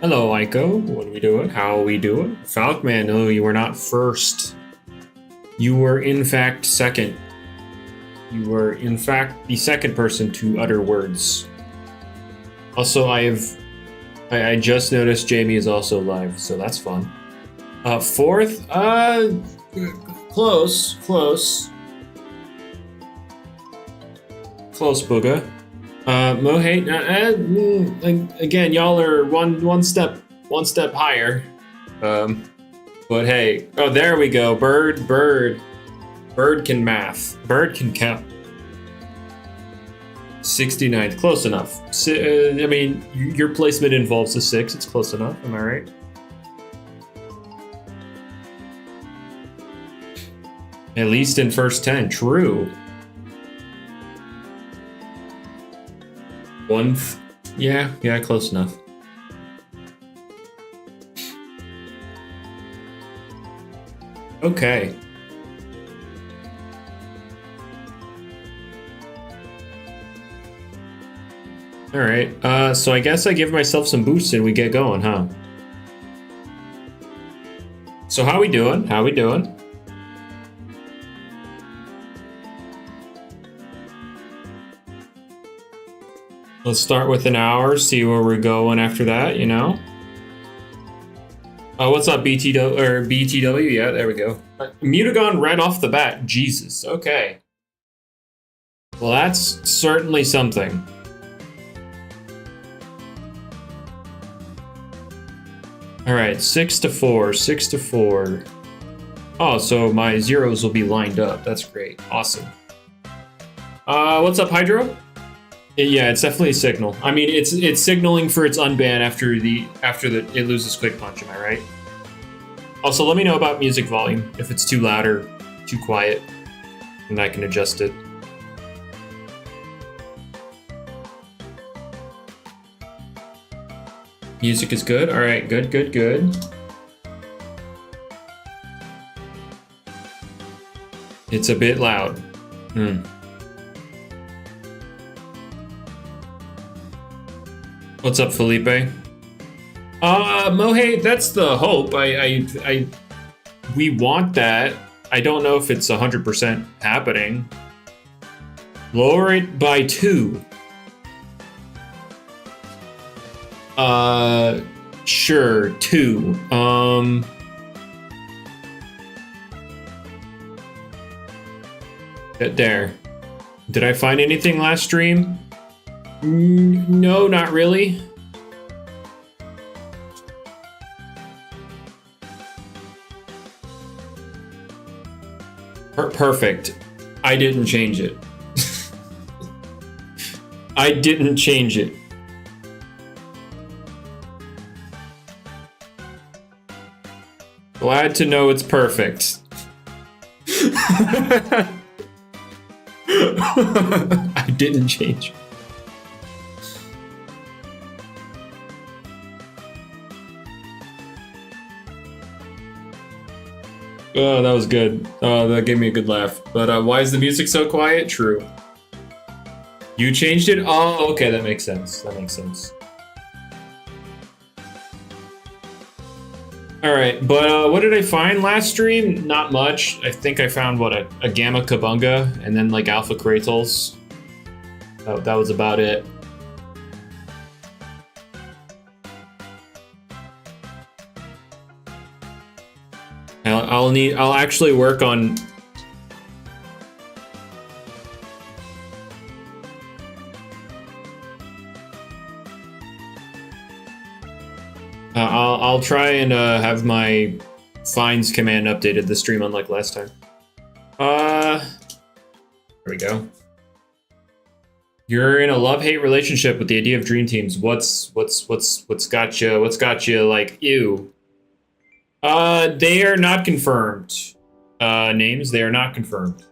Hello, Aiko. What are we doing? How are we doing? Falkman, no, you were not first. You were, in fact, second. You were, in fact, the second person to utter words. Also, I just noticed Jamie is also live, so that's fun. Fourth? Close. Close, Booga. Mohate, again, y'all are one step higher. But hey, oh, there we go. Bird can math. Bird can count. 69th, close enough. I mean, your placement involves a 6. It's close enough. Am I right? At least in first 10. True. Yeah, close enough. Okay. All right. So I guess I give myself some boosts and we get going, huh? So how we doing? Let's start with an hour, see where we're going after that, you know? What's up, BTW? Yeah, there we go. Mutagon right off the bat. Jesus, okay. Well, that's certainly something. All right, 6 to 4. Oh, so my zeros will be lined up. That's great. Awesome. What's up, Hydro? Yeah, it's definitely a signal. I mean, it's signaling for its unban after it loses quick punch. Am I right? Also, let me know about music volume if it's too loud or too quiet, and I can adjust it. Music is good. All right, good. It's a bit loud. What's up, Felipe? Mohei, that's the hope. We want that. I don't know if it's 100% happening. Lower it by 2. Sure, 2. There. Did I find anything last stream? No, not really. Perfect. I didn't change it. I didn't change it. Glad to know it's perfect. I didn't change it. Oh, that was good. Oh, that gave me a good laugh. But why is the music so quiet? True. You changed it? Oh, okay, that makes sense. All right, but what did I find last stream? Not much. I think I found, what, a Gamma Kabunga and then like Alpha Kratos. Oh, that was about it. I'll actually work on... I'll try and have my finds command updated this stream unlike last time. There we go. You're in a love-hate relationship with the idea of dream teams. What's got you like, ew? They are not confirmed. Names, they are not confirmed.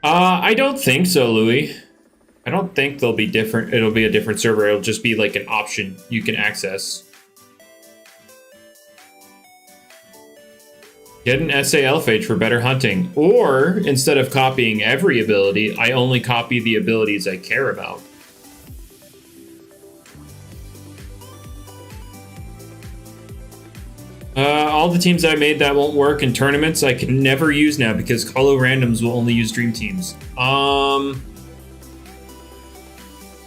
I don't think so, Louis. I don't think they'll be different. It'll be a different server. It'll just be like an option you can access. Get an SA for better hunting. Or, instead of copying every ability, I only copy the abilities I care about. All the teams I made that won't work in tournaments I can never use now because Colo randoms will only use dream teams.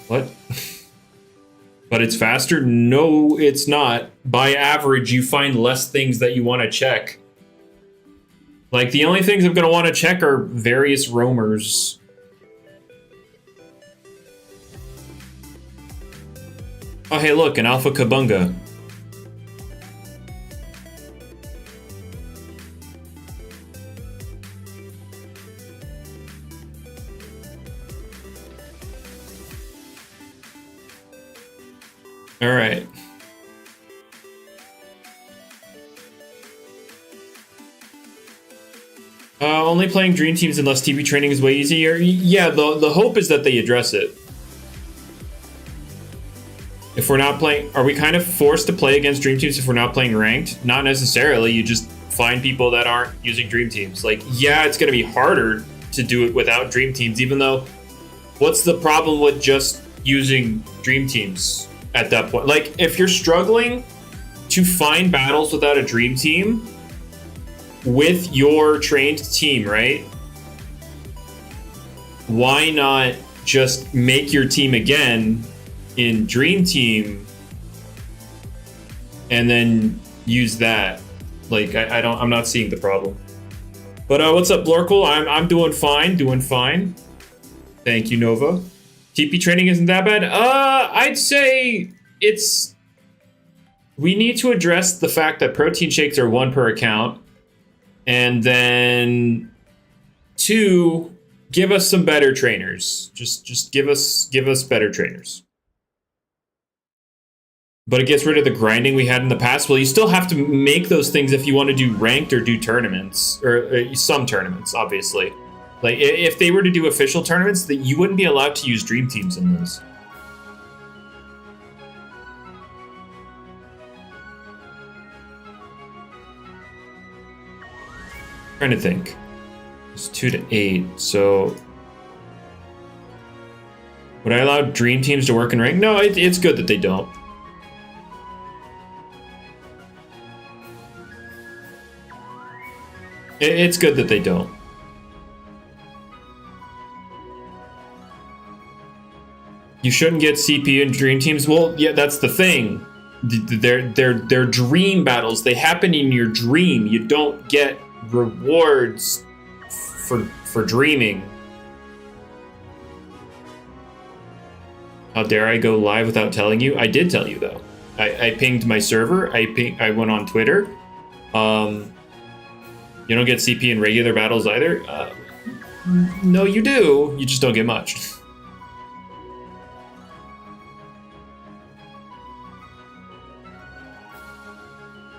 What? But it's faster? No, it's not. By average, you find less things that you want to check. Like, the only things I'm going to want to check are various roamers. Oh, hey, look, an Alpha Kabunga. All right. Only playing dream teams unless TV training is way easier. Yeah, the hope is that they address it. If we're not playing, are we kind of forced to play against dream teams if we're not playing ranked? Not necessarily. You just find people that aren't using dream teams. Like, yeah, it's going to be harder to do it without dream teams, even though what's the problem with just using dream teams at that point? Like, if you're struggling to find battles without a dream team with your trained team, right? Why not just make your team again in Dream Team and then use that? Like, I'm not seeing the problem. But what's up, Blorkle? I'm doing fine, Thank you, Nova. TP training isn't that bad. I'd say we need to address the fact that protein shakes are 1 per account, and then 2, give us some better trainers. Just give us better trainers. But it gets rid of the grinding we had in the past. Well, you still have to make those things if you want to do ranked or do tournaments, or some tournaments, obviously. Like, if they were to do official tournaments, that you wouldn't be allowed to use dream teams in those. Trying to think. It's 2 to 8, so would I allow dream teams to work in rank? No, it's good that they don't. It's good that they don't. You shouldn't get CPU in dream teams. Well, yeah, that's the thing. They're dream battles. They happen in your dream. You don't get rewards for dreaming. How dare I go live without telling you? I did tell you, though. I pinged my server. I went on Twitter. You don't get CP in regular battles either. No, you do. You just don't get much.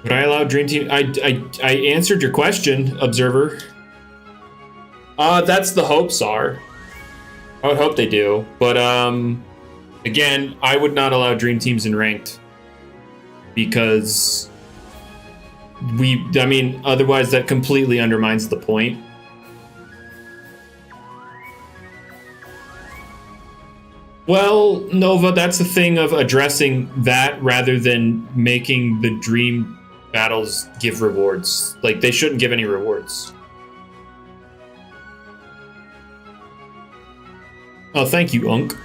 Would I allow Dream Team? I answered your question, Observer. That's the hope, Sar. I would hope they do. But, again, I would not allow Dream Teams in ranked. Because otherwise that completely undermines the point. Well, Nova, that's the thing of addressing that rather than making the dream battles give rewards. Like, they shouldn't give any rewards. Oh, thank you, Unk.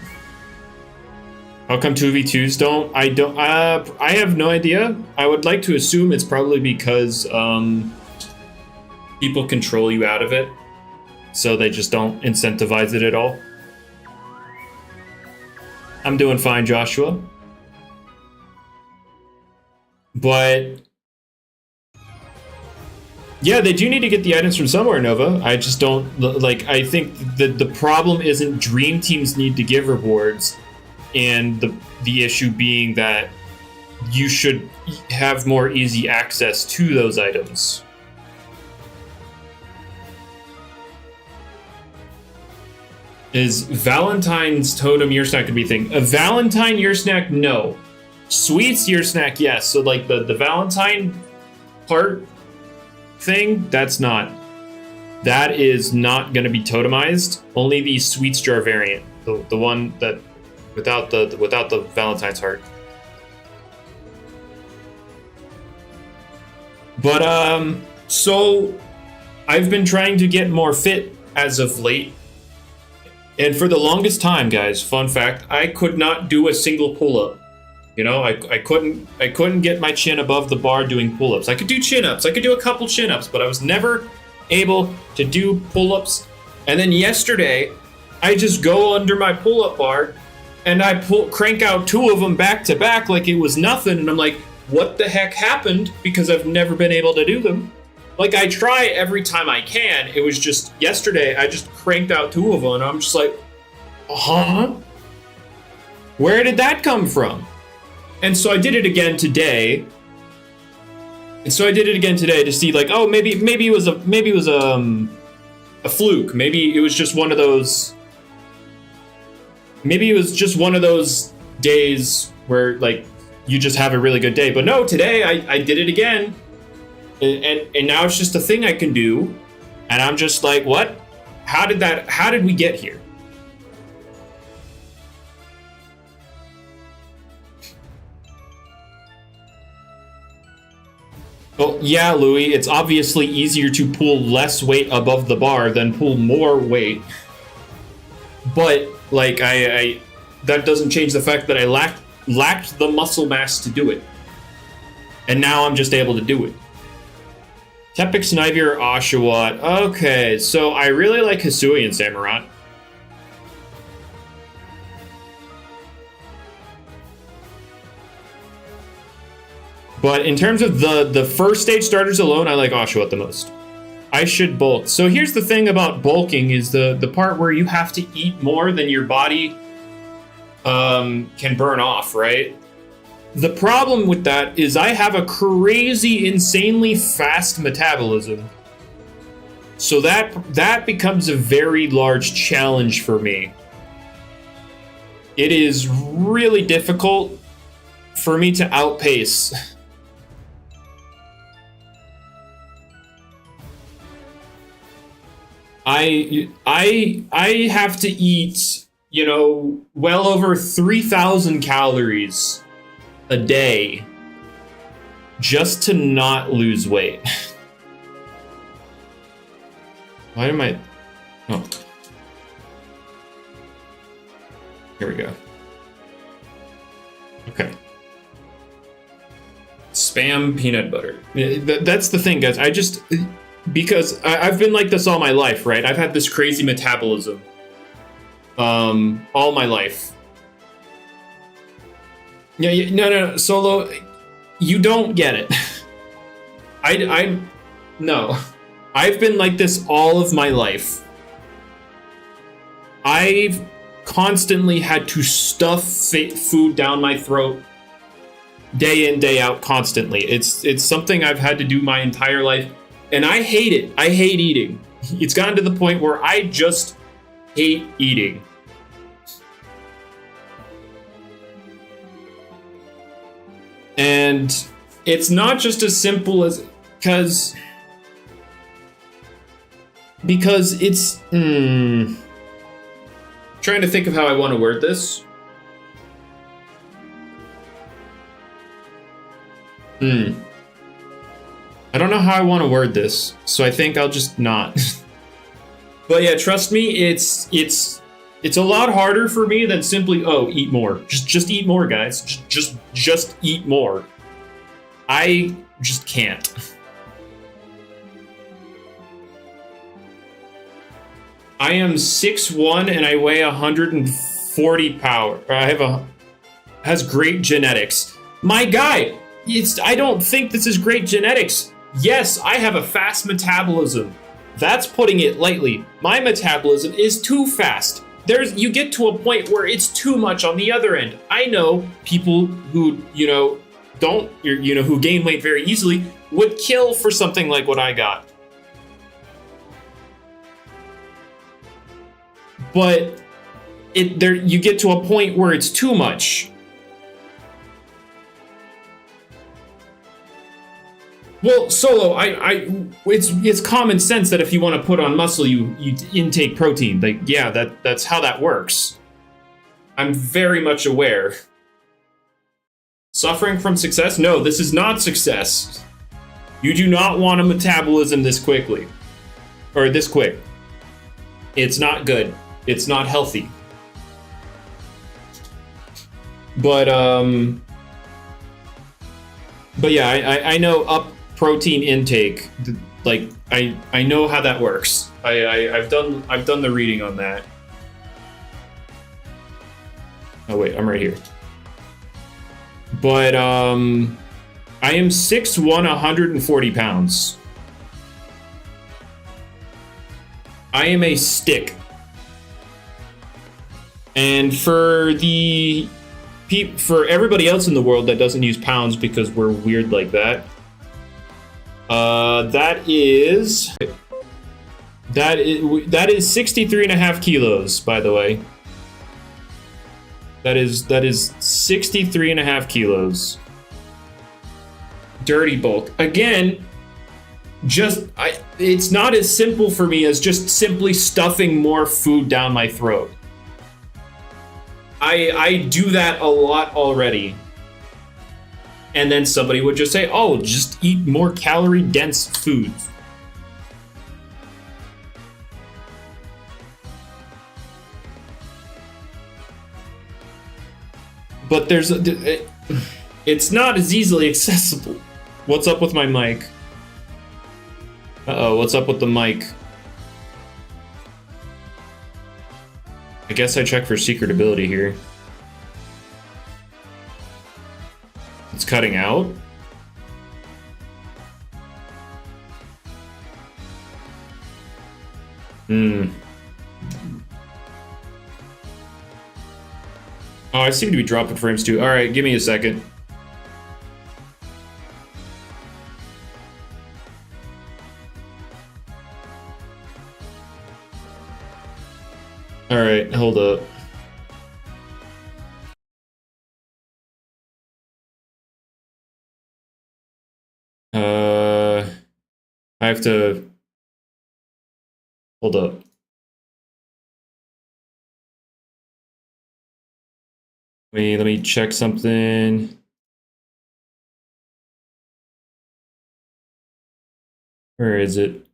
How come 2v2s don't? I have no idea. I would like to assume it's probably because people control you out of it, so they just don't incentivize it at all. I'm doing fine, Joshua. But yeah, they do need to get the items from somewhere, Nova. I just don't, like, I think the problem isn't Dream Teams need to give rewards, and the issue being that you should have more easy access to those items. Is Valentine's Totem Year Snack gonna be a thing? A Valentine Year Snack, no. Sweets Year Snack, yes. So like the Valentine part thing, that is not gonna be totemized. Only the Sweets Jar variant, the one that without the Valentine's heart. But so I've been trying to get more fit as of late. And for the longest time, guys, fun fact, I could not do a single pull-up. You know, I couldn't get my chin above the bar doing pull-ups. I could do chin-ups, I could do a couple chin-ups, but I was never able to do pull-ups. And then yesterday, I just go under my pull-up bar and I crank out 2 of them back to back like it was nothing. And I'm like, what the heck happened? Because I've never been able to do them. Like, I try every time I can. It was just yesterday, I just cranked out 2 of them, and I'm just like, where did that come from? And so I did it again today. To see, like, oh, maybe it was a fluke. Maybe it was just one of those. Maybe it was just one of those days where, like, you just have a really good day. But no, today I did it again. And now it's just a thing I can do, and I'm just like, what? How did we get here? Well, yeah, Louis, it's obviously easier to pull less weight above the bar than pull more weight. But, like, I that doesn't change the fact that I lacked the muscle mass to do it. And now I'm just able to do it. Tepic Snivier Oshawott. Okay, so I really like Hisui and Samurott. But in terms of the first stage starters alone, I like Oshawott the most. I should bulk. So here's the thing about bulking is the part where you have to eat more than your body can burn off, right? The problem with that is I have a crazy, insanely fast metabolism. So that becomes a very large challenge for me. It is really difficult for me to outpace. I have to eat, you know, well over 3,000 calories a day just to not lose weight. Why am I... Oh. Here we go. Okay. Spam peanut butter. That's the thing, guys. Because I've been like this all my life, right? I've had this crazy metabolism. All my life. Yeah, no, Solo, you don't get it. No. I've been like this all of my life. I've constantly had to stuff food down my throat day in, day out, constantly. It's something I've had to do my entire life, and I hate it. I hate eating. It's gotten to the point where I just hate eating. And it's not just as simple as because it's trying to think of how I want to word this. I don't know how I want to word this, so I think I'll just not. But yeah, trust me, it's a lot harder for me than simply, oh, eat more. Just eat more, guys. Just eat more. I just can't. I am 6'1" and I weigh 140 power. Has great genetics. My guy, I don't think this is great genetics. Yes, I have a fast metabolism. That's putting it lightly. My metabolism is too fast. You get to a point where it's too much on the other end. I know people who, who gain weight very easily would kill for something like what I got. But you get to a point where it's too much. Well, Solo, it's common sense that if you want to put on muscle, you intake protein. Like, yeah, that's how that works. I'm very much aware. Suffering from success? No, this is not success. You do not want a metabolism this quickly. Or this quick. It's not good. It's not healthy. But yeah, I know up protein intake. Like I know how that works. I've done the reading on that. Oh wait, I'm right here. But I am 6'1", 140 pounds. I am a stick. And for everybody else in the world that doesn't use pounds because we're weird like that, that is 63.5 kilos, by the way. That is 63.5 kilos. Dirty bulk. Again, it's not as simple for me as just simply stuffing more food down my throat. I do that a lot already. And then somebody would just say, oh, just eat more calorie-dense foods. But it's not as easily accessible. What's up with my mic? Uh-oh, what's up with the mic? I guess I check for secret ability here. It's cutting out. Oh, I seem to be dropping frames too. All right, give me a second. All right, hold up. I have to hold up. Let me check something. Where is it?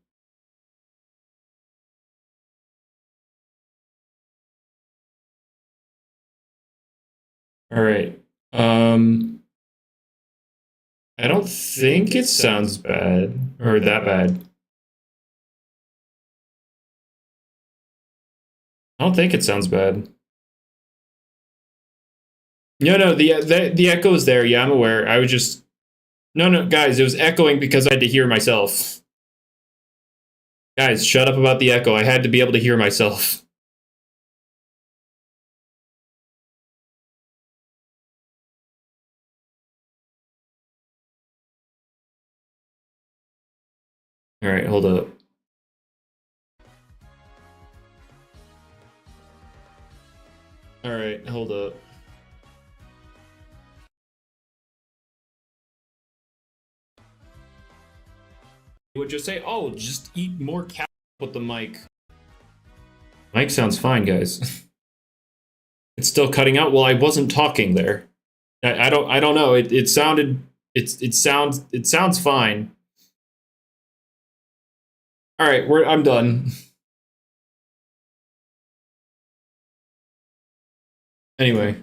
All right. I don't think it sounds bad or that bad. I don't think it sounds bad. No, the echo is there. Yeah, I'm aware. I was just no, guys, it was echoing because I had to hear myself. Guys, shut up about the echo. I had to be able to hear myself. All right, hold up. All right, hold up. Would just say, oh, just eat more calories with the mic. Mic sounds fine, guys. It's still cutting out. Well, I wasn't talking there. I don't know. It sounds fine. All right, I'm done. Anyway.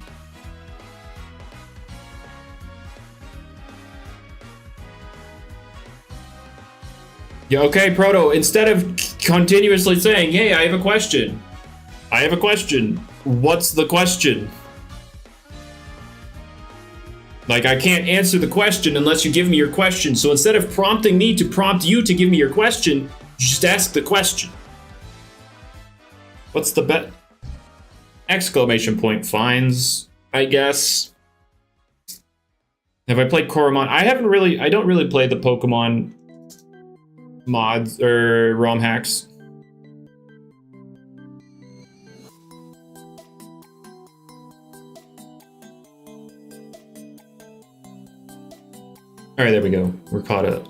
Yeah, okay, Proto, instead of continuously saying, hey, I have a question. I have a question. What's the question? Like, I can't answer the question unless you give me your question. So instead of prompting me to prompt you to give me your question, you just ask the question. What's the bet? Exclamation point finds, I guess. Have I played Koromon? I don't really play the Pokemon mods or ROM hacks. All right, there we go. We're caught up.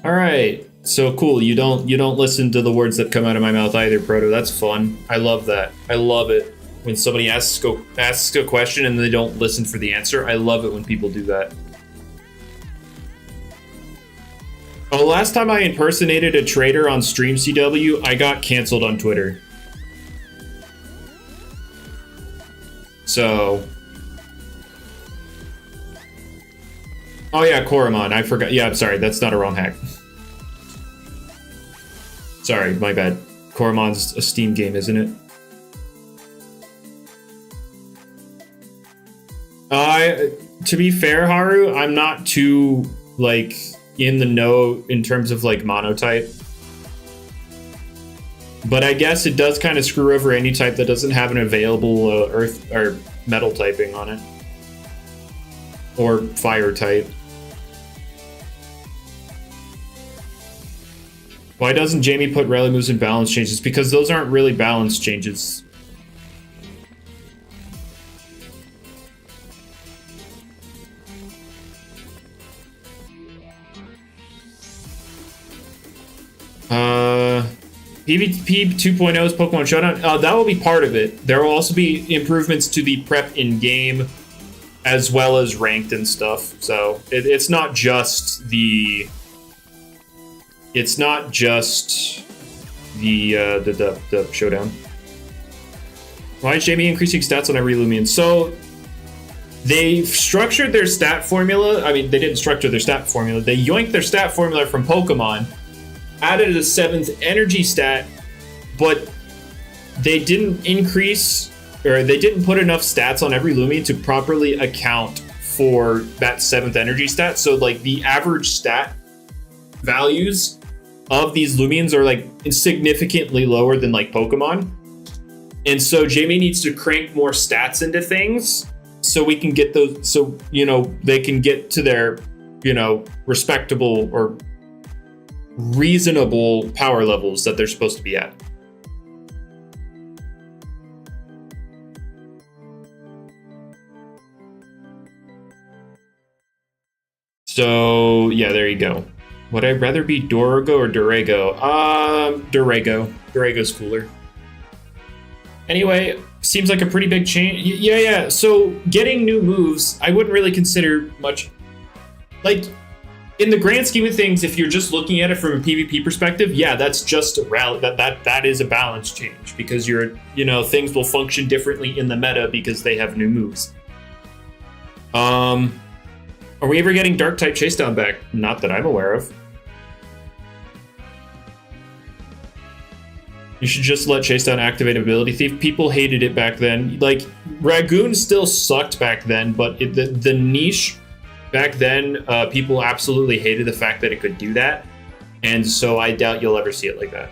All right, so cool. You don't listen to the words that come out of my mouth either, Proto. That's fun. I love that. I love it when somebody asks a question and they don't listen for the answer. I love it when people do that. Oh, last time I impersonated a trader on Stream CW, I got canceled on Twitter. So... Oh yeah, Koromon, I forgot. Yeah, I'm sorry, that's not a wrong hack. Sorry, my bad. Koromon's a Steam game, isn't it? To be fair, Haru, I'm not too, like, in the know in terms of, like, monotype. But I guess it does kind of screw over any type that doesn't have an available earth or metal typing on it. Or fire type. Why doesn't Jamie put rally moves in balance changes? Because those aren't really balance changes. PvP 2.0's Pokemon Showdown. That will be part of it. There will also be improvements to the prep in-game, as well as ranked and stuff. So it's not just the... It's not just the showdown. Why is Jamie increasing stats on every Loomian? So they've structured their stat formula. I mean, they didn't structure their stat formula. They yoinked their stat formula from Pokemon, added a 7th energy stat, but they didn't increase, or they didn't put enough stats on every Loomian to properly account for that 7th energy stat. So like the average stat values of these Loomians are like significantly lower than like Pokemon. And so Jamie needs to crank more stats into things so we can get those, so, you know, they can get to their, you know, respectable or reasonable power levels that they're supposed to be at. So yeah, there you go. Would I rather be Dorigo or Durago? Durago. Durago's cooler. Anyway, seems like a pretty big change. Yeah. So getting new moves, I wouldn't really consider much. Like, in the grand scheme of things, if you're just looking at it from a PvP perspective, yeah, that's just a rally. That is a balance change because things will function differently in the meta because they have new moves. Are we ever getting Dark type Chase Down back? Not that I'm aware of. You should just let Chase Down activate Ability Thief. People hated it back then. Like, Ragoon still sucked back then, but the niche back then, people absolutely hated the fact that it could do that. And so I doubt you'll ever see it like that.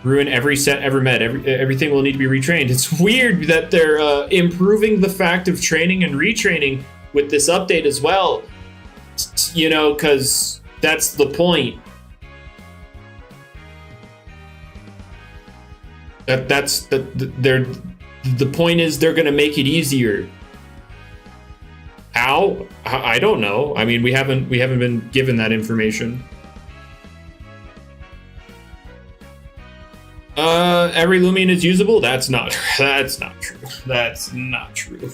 Ruin every set ever met. Everything will need to be retrained. It's weird that they're improving the fact of training and retraining with this update as well. You know, because that's the point. The point is they're going to make it easier. How? I don't know. I mean, we haven't been given that information. Every Loomian is usable? That's not true. That's not true.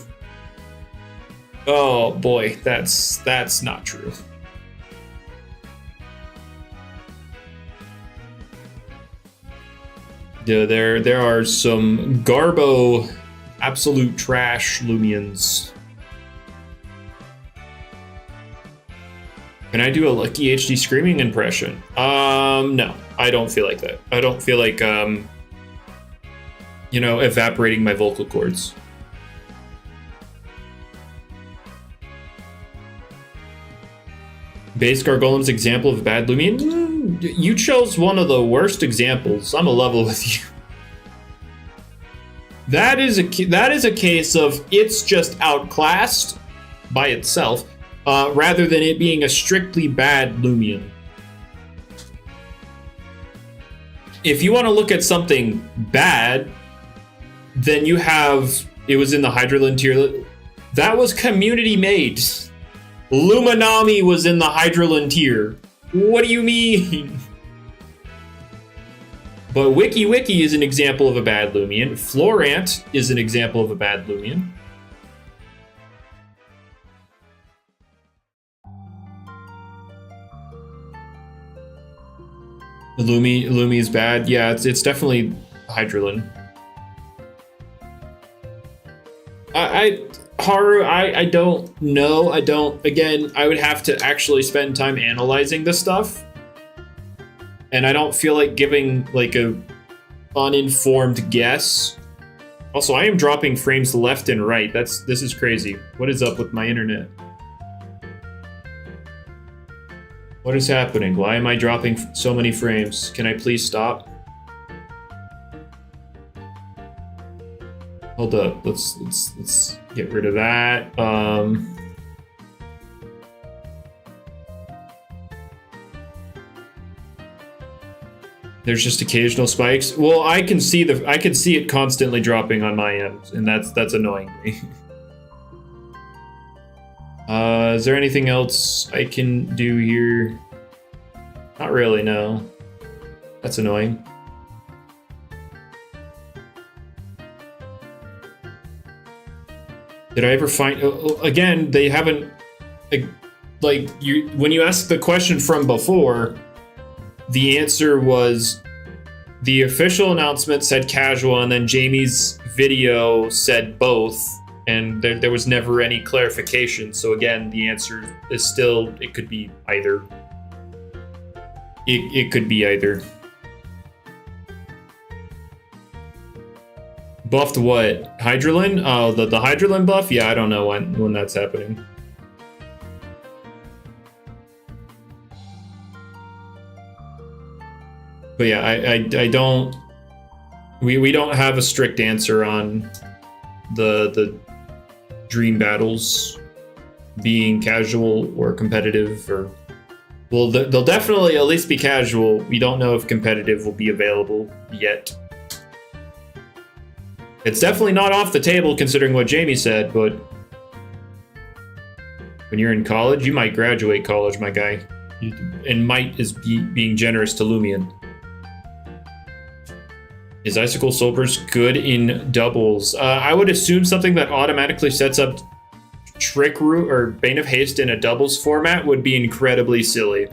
Oh boy, that's not true. Yeah, there are some garbo, absolute trash Loomians. Can I do a Lucky HD screaming impression? No, I don't feel like that. I don't feel like, evaporating my vocal cords. Base Gargolem's example of a bad Loomian? You chose one of the worst examples. I'm a level with you. That is a case of it's just outclassed by itself, rather than it being a strictly bad Loomian. If you want to look at something bad, then you have, it was in the Hydralin tier. That was community made. Luminami was in the Hydralin tier. What do you mean? But Wiki is an example of a bad Loomian. Florant is an example of a bad Loomian. Lumi is bad. Yeah, it's definitely Hydrolin. Haru, I don't know. Again, I would have to actually spend time analyzing this stuff. And I don't feel like giving like a uninformed guess. Also, I am dropping frames left and right. This is crazy. What is up with my internet? What is happening? Why am I dropping so many frames? Can I please stop? Hold up. Let's get rid of that. There's just occasional spikes. Well, I can see it constantly dropping on my end, and that's annoying me. Is there anything else I can do here? Not really, no. That's annoying. Did I ever find... again, they haven't... Like, when you asked the question from before, the answer was the official announcement said casual, and then Jamie's video said both, and there was never any clarification. So again, the answer is still, it could be either. It could be either. Buffed what? Hydrolin? Oh, the Hydrolin buff? Yeah, I don't know when that's happening. But yeah, I don't... We don't have a strict answer on the dream battles being casual or competitive, or... Well, they'll definitely at least be casual. We don't know if competitive will be available yet. It's definitely not off the table considering what Jamie said, but... When you're in college, you might graduate college, my guy. And might is being generous to Loomian. Is Icicle Soul Burst good in doubles? I would assume something that automatically sets up Trick Root or Bane of Haste in a doubles format would be incredibly silly.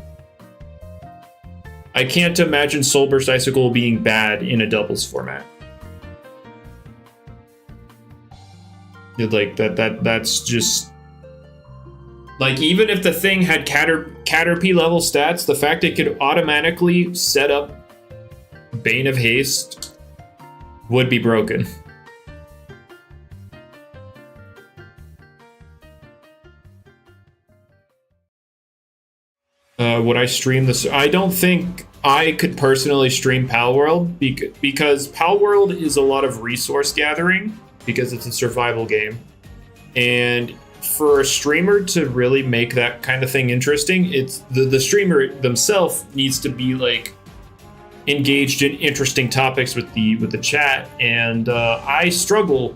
I can't imagine Soul Burst Icicle being bad in a doubles format. Like that's just... Like, even if the thing had Caterpie level stats, the fact it could automatically set up Bane of Haste would be broken. Would I stream this? I don't think I could personally stream Palworld because Palworld is a lot of resource gathering because it's a survival game. And for a streamer to really make that kind of thing interesting, it's the streamer themselves needs to be like engaged in interesting topics with the chat, and I struggle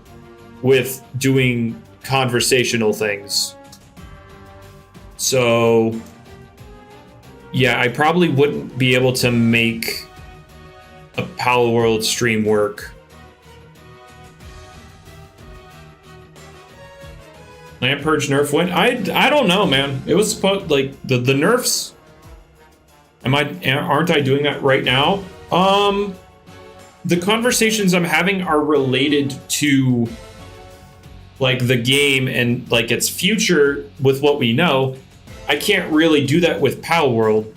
with doing conversational things. So yeah, I probably wouldn't be able to make a Palworld stream work. Lamp Purge nerf went? I don't know, man. It was supposed, like, the nerfs. Aren't I doing that right now? The conversations I'm having are related to like the game and like its future with what we know. I can't really do that with Palworld.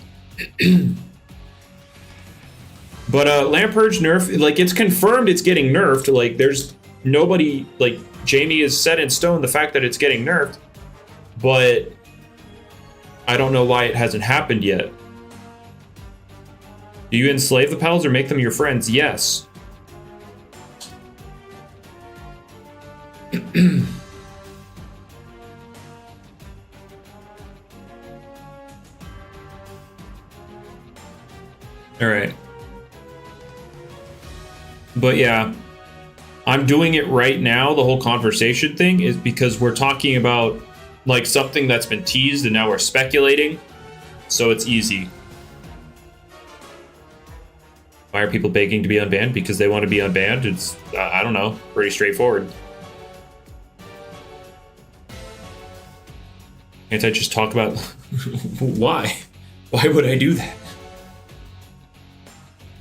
But Lamp Purge nerf, like, it's confirmed it's getting nerfed. Like, there's nobody, like, Jamie is set in stone the fact that it's getting nerfed, but I don't know why it hasn't happened yet. Do you enslave the pals or make them your friends? Yes. All right. But yeah, I'm doing it right now. The whole conversation thing is because we're talking about like something that's been teased and now we're speculating. So it's easy. Why are people begging to be unbanned? Because they want to be unbanned. It's, I don't know, pretty straightforward. Can't I just talk about why? Why would I do that?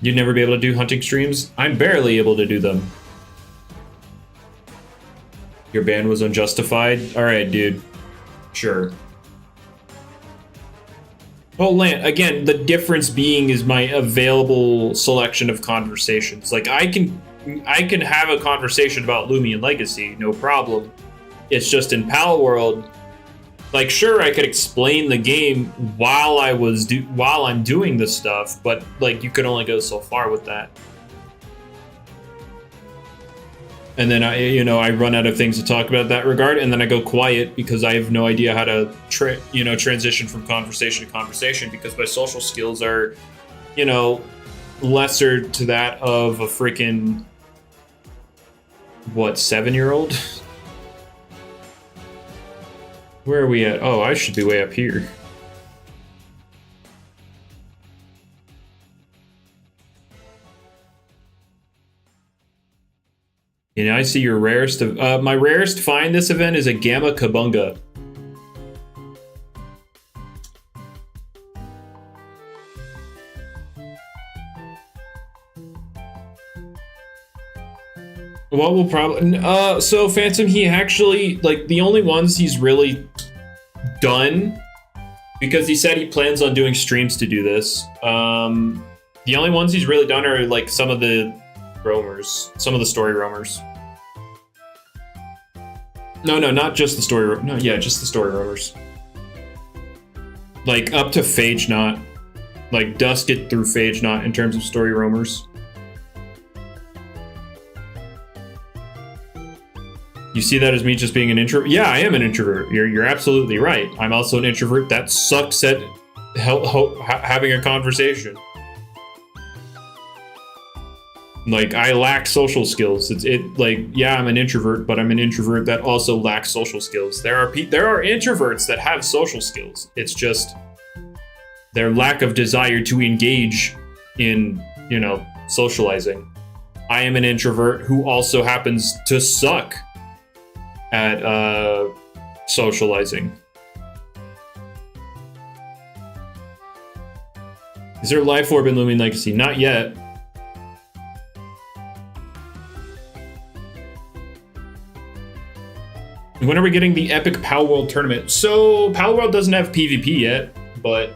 You'd never be able to do hunting streams? I'm barely able to do them. Your ban was unjustified? Alright, dude. Sure. Oh, Lant, again, the difference being is my available selection of conversations. Like, I can have a conversation about Loomian Legacy, no problem. It's just in Pal World, like, sure, I could explain the game while I'm doing the stuff, but like, you could only go so far with that. And then I run out of things to talk about in that regard, and then I go quiet because I have no idea how to transition from conversation to conversation, because my social skills are, lesser to that of a freaking 7-year-old. Where are we at? Oh, I should be way up here. I see your rarest of my rarest find this event is a Gamma Kabunga. What will probably so Phantom, he actually, like, the only ones he's really done, because he said he plans on doing streams to do this. The only ones he's really done are like some of the roamers, some of the story roamers. No, not just the story. No, yeah, just the story roamers. Like up to Phage Knot, like Dusk it through Phage Knot in terms of story roamers. You see that as me just being an introvert? Yeah, I am an introvert. You're absolutely right. I'm also an introvert that sucks at having a conversation. Like, I lack social skills. Yeah, I'm an introvert, but I'm an introvert that also lacks social skills. There are introverts that have social skills. It's just their lack of desire to engage in, socializing. I am an introvert who also happens to suck at socializing. Is there a life orb in Loomian Legacy? Not yet. When are we getting the epic Pal World tournament? So Pal World doesn't have PvP yet, but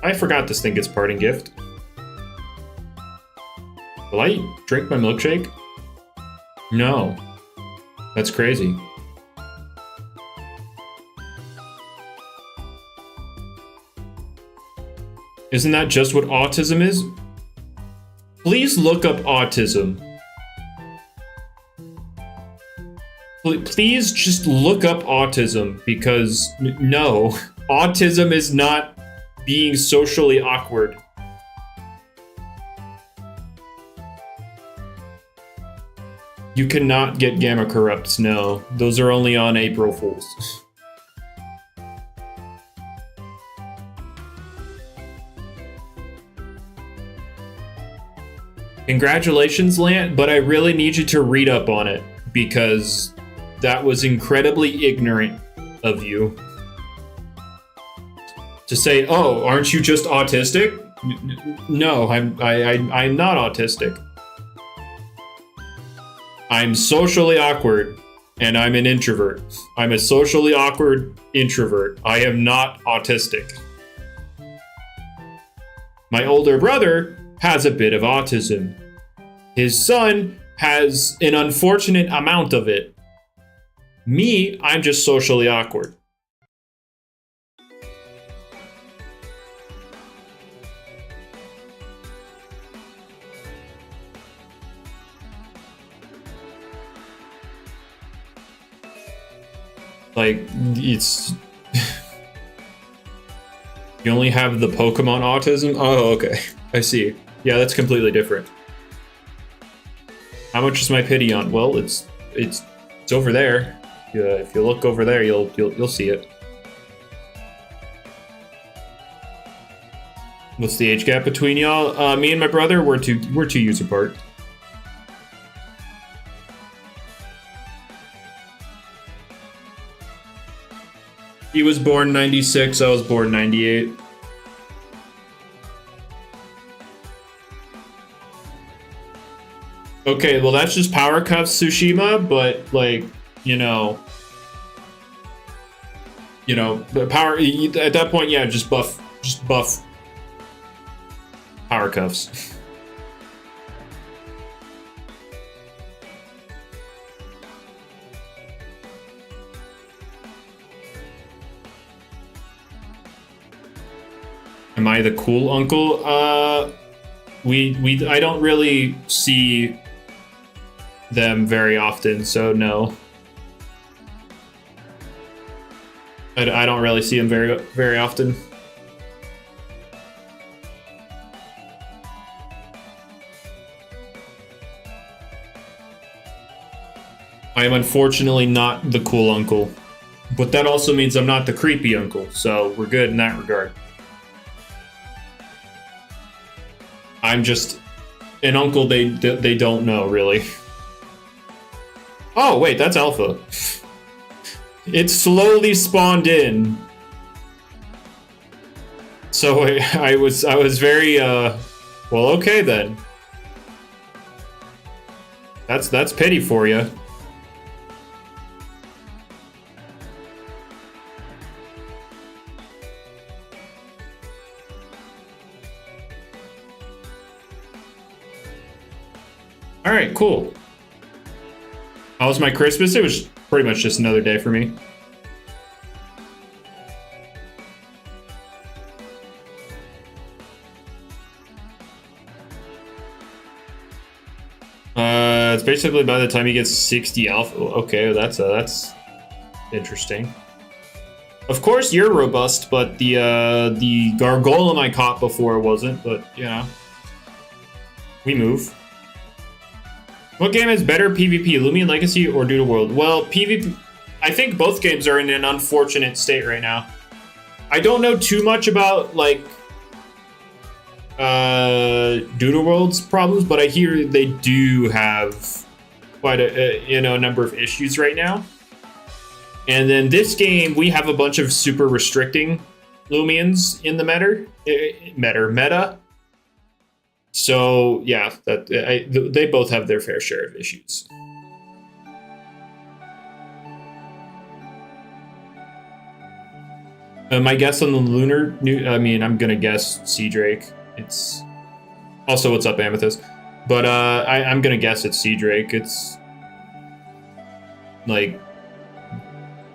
I forgot this thing gets parting gift. Will I drink my milkshake? No. That's crazy. Isn't that just what autism is? Please look up autism. Please just look up autism, because no, autism is not being socially awkward. You cannot get Gamma Corrupts, no. Those are only on April Fools. Congratulations, Lant, but I really need you to read up on it, because that was incredibly ignorant of you. To say, oh, aren't you just autistic? No, I'm not autistic. I'm socially awkward, and I'm an introvert. I'm a socially awkward introvert. I am not autistic. My older brother has a bit of autism. His son has an unfortunate amount of it. Me, I'm just socially awkward. Like, it's... You only have the Pokemon autism? Oh, okay. I see. Yeah, that's completely different. How much is my pity on? Well, it's over there. If you look over there, you'll see it. What's the age gap between y'all? Me and my brother, we're 2 years apart. He was born 96, I was born 98. Okay, well that's just power cuffs Tsushima, but like, the power at that point, yeah, just buff power cuffs. Am I the cool uncle? I don't really see them very often, so no. I don't really see them very often. I am unfortunately not the cool uncle, but that also means I'm not the creepy uncle, so we're good in that regard. I'm just an uncle they don't know, really. Oh, wait, that's Alpha. It slowly spawned in. So I was very, well, okay then. That's pity for you. All right, cool. How was my Christmas? It was pretty much just another day for me. It's basically by the time he gets 60 alpha. Okay, that's interesting. Of course, you're robust, but the Gargolem I caught before wasn't. But we move. What game is better PvP, Loomian Legacy or Doodle World? Well, PvP, I think both games are in an unfortunate state right now. I don't know too much about, like, Doodle World's problems, but I hear they do have quite a number of issues right now. And then this game, we have a bunch of super restricting Loomians in the meta. So yeah, they both have their fair share of issues. My guess on the lunar, I'm gonna guess Sea Drake. It's also what's up, Amethyst, but I'm gonna guess it's Sea Drake. It's like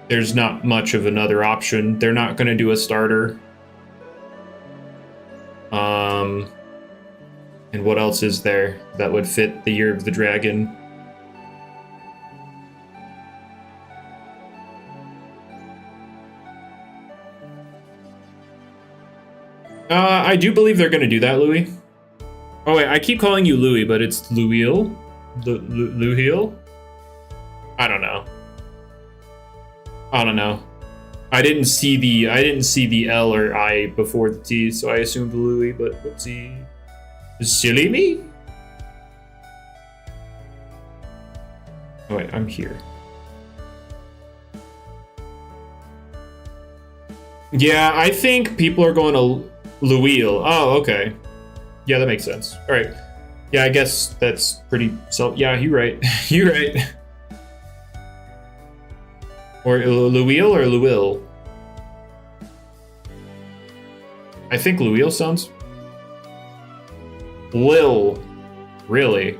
there's not much of another option. They're not gonna do a starter. And what else is there that would fit the Year of the Dragon? I do believe they're going to do that, Louis. Oh, wait, I keep calling you Louis, but it's Louiel? Louiel? I don't know. I didn't see the L or I before the T, so I assumed Louis, but let's see. Silly me? Oh wait, I'm here. Yeah, I think people are going to Louiel. Oh, okay. Yeah, that makes sense. All right. Yeah, I guess that's pretty yeah, you're right. You're right. Or Louiel or Louiel? I think Louiel sounds... Lil. Really?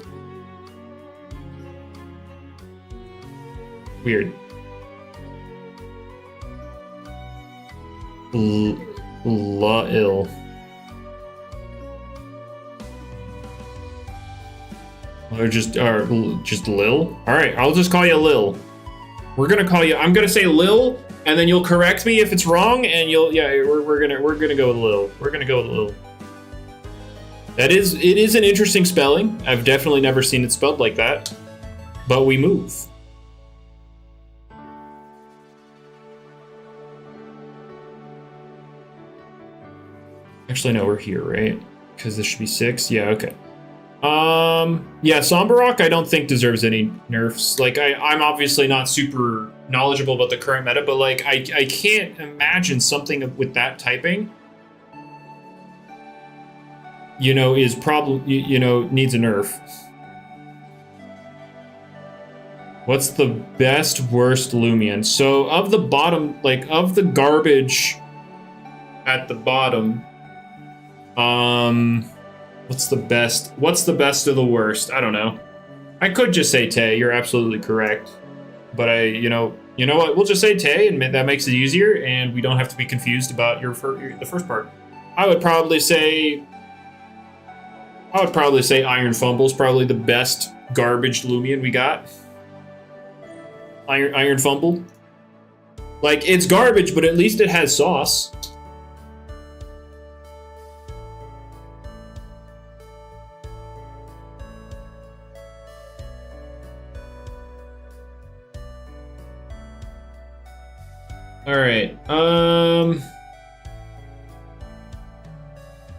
Weird. La-il. Or just Lil? Alright, I'll just call you Lil. We're gonna call you... I'm gonna say Lil, and then you'll correct me if it's wrong, and you'll... Yeah, we're gonna go with Lil. We're gonna go with Lil. It is an interesting spelling. I've definitely never seen it spelled like that. But we move. Actually, no, we're here, right? Because this should be 6. Yeah, okay. Yeah, Somberrock I don't think deserves any nerfs. Like, I'm obviously not super knowledgeable about the current meta, but like, I can't imagine something with that typing, is needs a nerf. What's the best, worst Loomian? So of the bottom, like of the garbage at the bottom, what's the best? What's the best of the worst? I don't know. I could just say Tay. You're absolutely correct. But you know what? We'll just say Tay, and that makes it easier, and we don't have to be confused about the first part. I would probably say Iron Fumble's probably the best garbage Loomian we got. Iron Fumble. Like, it's garbage, but at least it has sauce. All right.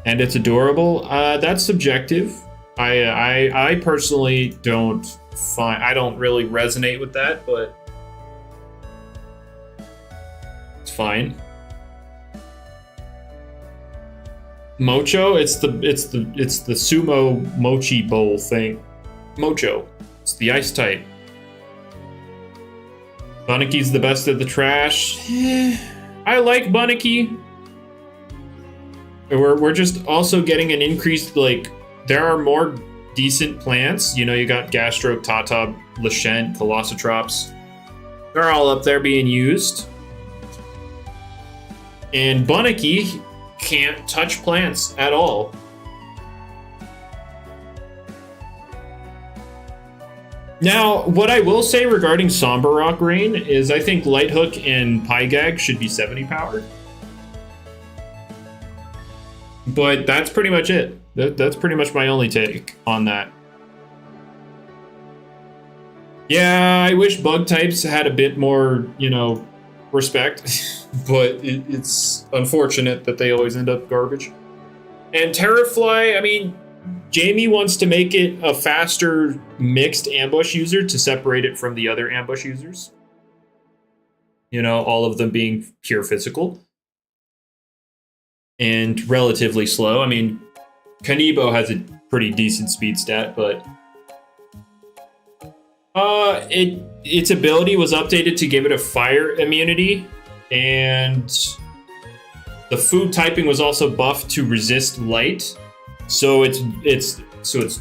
And it's adorable. That's subjective. I personally don't really resonate with that, but it's fine. Mocho, it's the sumo mochi bowl thing. Mocho, it's the ice type. Bunniky's the best of the trash. I like Bunniky. We're just also getting an increased, like, there are more decent plants. You know, you got Gastro, Tata, Lashent, Velocitrops. They're all up there being used. And Bunniky can't touch plants at all. Now, what I will say regarding Somber Rock Rain is I think Lighthook and Pygag should be 70 powered. But that's pretty much it. That's pretty much my only take on that. Yeah, I wish bug types had a bit more, you know, respect. But it's unfortunate that they always end up garbage. And Terrafly, I mean, Jamie wants to make it a faster mixed ambush user to separate it from the other ambush users. You know, all of them being pure physical. And relatively slow. I mean, Kanebo has a pretty decent speed stat, but its ability was updated to give it a fire immunity, and the food typing was also buffed to resist light. So it's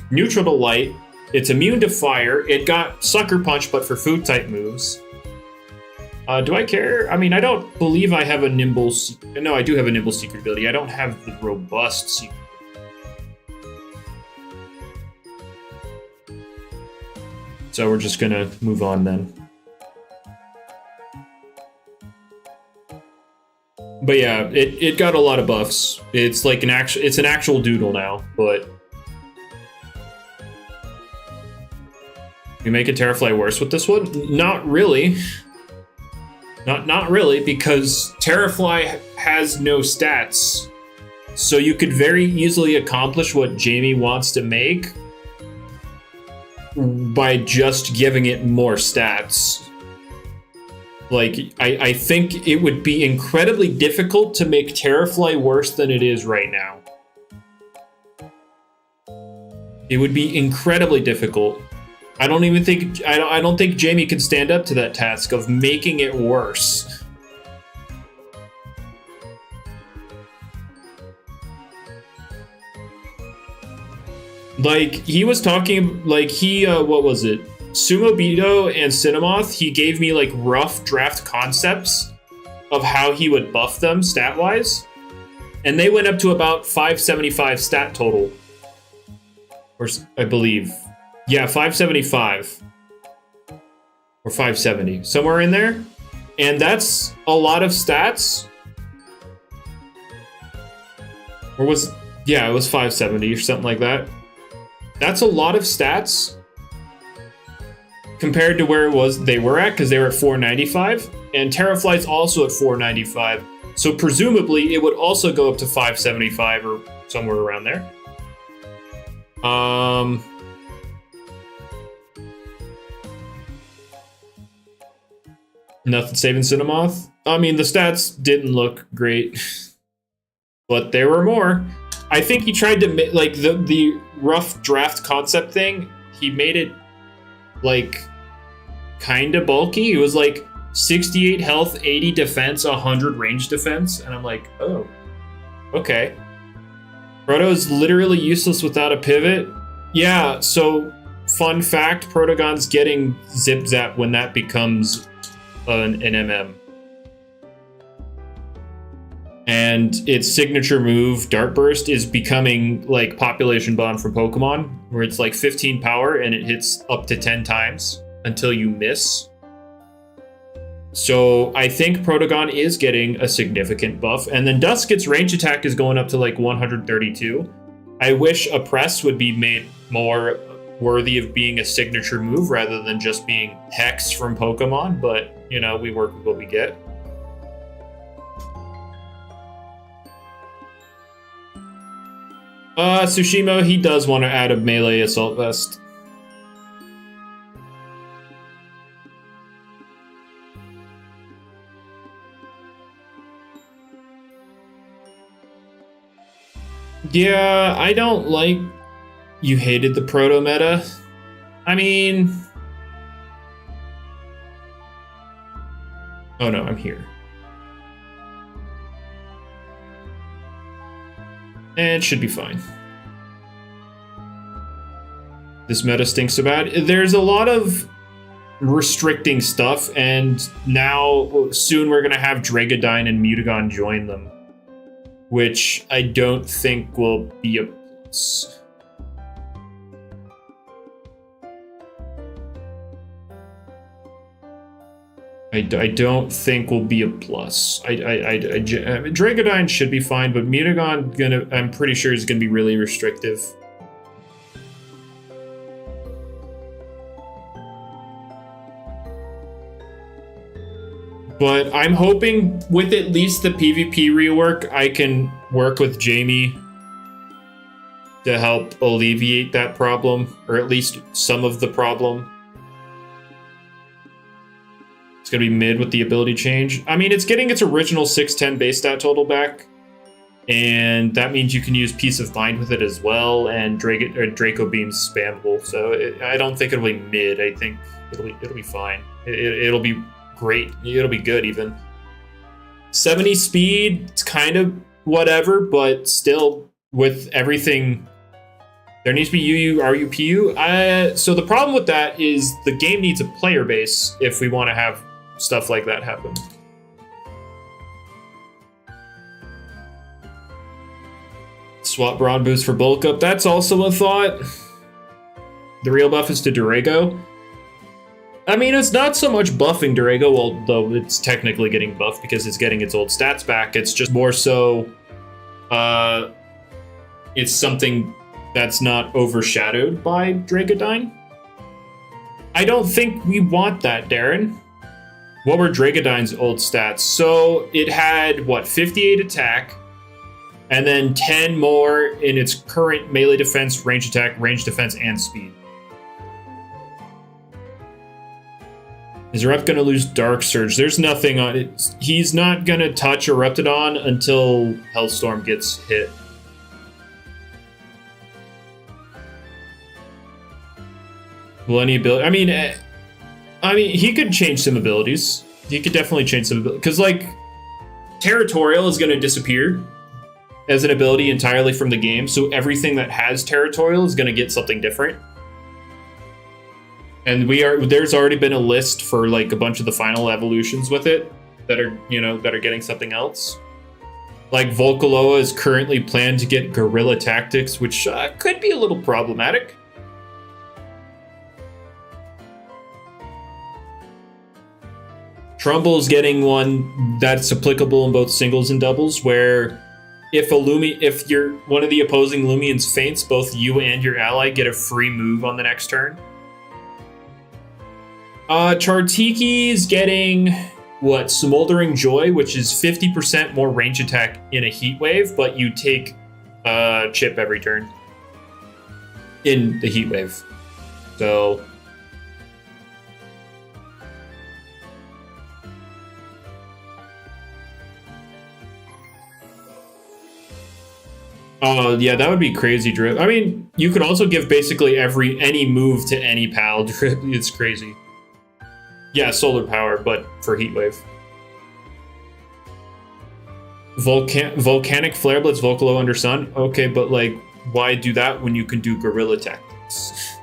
neutral to light. It's immune to fire. It got Sucker Punch, but for food type moves. Do I care? I mean, I don't believe I have a Nimble... No, I do have a Nimble Secret ability. I don't have the Robust Secret. So we're just gonna move on then. But yeah, it got a lot of buffs. It's like an actual Doodle now, but... You make a Terrafly worse with this one? Not really. Not really, because Terrafly has no stats. So you could very easily accomplish what Jamie wants to make by just giving it more stats. Like, I think it would be incredibly difficult to make Terrafly worse than it is right now. It would be incredibly difficult. I don't think Jamie can stand up to that task of making it worse. Like, he was talking, like, what was it? Sumo Beto and Cinemoth, he gave me, like, rough draft concepts of how he would buff them stat-wise. And they went up to about 575 stat total. Or, I believe. Yeah, 575. Or 570. Somewhere in there. And that's a lot of stats. Or was... Yeah, it was 570 or something like that. That's a lot of stats compared to where they were at, because they were at 495. And Terrafly's also at 495. So presumably, it would also go up to 575 or somewhere around there. Nothing saving Cinemoth. I mean, the stats didn't look great, but there were more. I think he tried to make, like, the rough draft concept thing, he made it, like, kind of bulky. It was like 68 health, 80 defense, 100 range defense. And I'm like, oh, okay. Proto is literally useless without a pivot. Yeah, so fun fact, Protogon's getting Zip Zap when that becomes an MM. And its signature move, Dart Burst, is becoming like Population Bond from Pokemon, where it's like 15 power and it hits up to 10 times until you miss. So I think Protogon is getting a significant buff. And then Dusket's range attack is going up to like 132. I wish a press would be made more worthy of being a signature move rather than just being Hex from Pokemon, but you know, we work with what we get. Tsushima, he does want to add a melee assault vest. Yeah, I don't like you hated the proto meta. I mean... Oh no, I'm here. And it should be fine. This meta stinks so bad. There's a lot of restricting stuff, and now soon we're gonna have Dragadyne and Mutagon join them, which I don't think will be a plus. I don't think will be a plus. Dragadyne should be fine, but Mutagon I'm pretty sure is gonna be really restrictive. But I'm hoping with at least the PvP rework, I can work with Jamie to help alleviate that problem, or at least some of the problem. It's going to be mid with the ability change. I mean, it's getting its original 610 base stat total back, and that means you can use Peace of Mind with it as well, and Draco Beam's spammable, so I don't think it'll be mid. I think it'll be fine. It'll be great. It'll be good even. 70 speed, it's kind of whatever, but still with everything, there needs to be UU, RU, PU. So the problem with that is the game needs a player base if we want to have stuff like that happen. Swap Brawn boost for bulk up. That's also a thought. The real buff is to Durago. I mean, it's not so much buffing Durago, although it's technically getting buffed because it's getting its old stats back. It's just more so, it's something that's not overshadowed by Dragadyne. I don't think we want that, Darren. What were Dragadyne's old stats? So it had, what, 58 attack, and then 10 more in its current melee defense, range attack, range defense, and speed. Is Rep going to lose Dark Surge? There's nothing on it. He's not going to touch Eruptodon until Hellstorm gets hit. Will any ability... I mean, he could change some abilities. He could definitely change some abilities. Because, like, Territorial is going to disappear as an ability entirely from the game. So everything that has Territorial is going to get something different. And there's already been a list for like a bunch of the final evolutions with it that are, that are getting something else. Like Volcaloa is currently planned to get Guerrilla Tactics, which could be a little problematic. Trumbull is getting one that's applicable in both singles and doubles, where if one of the opposing Loomians faints, both you and your ally get a free move on the next turn. Chartiki is getting, what, Smoldering Joy, which is 50% more range attack in a heat wave, but you take chip every turn in the heat wave. So yeah, that would be crazy, Drip. I mean, you could also give basically any move to any pal, Drip. It's crazy. Yeah, solar power, but for heatwave. Volcanic flare blitz Vocalo under sun. Okay, but like, why do that when you can do guerrilla tactics?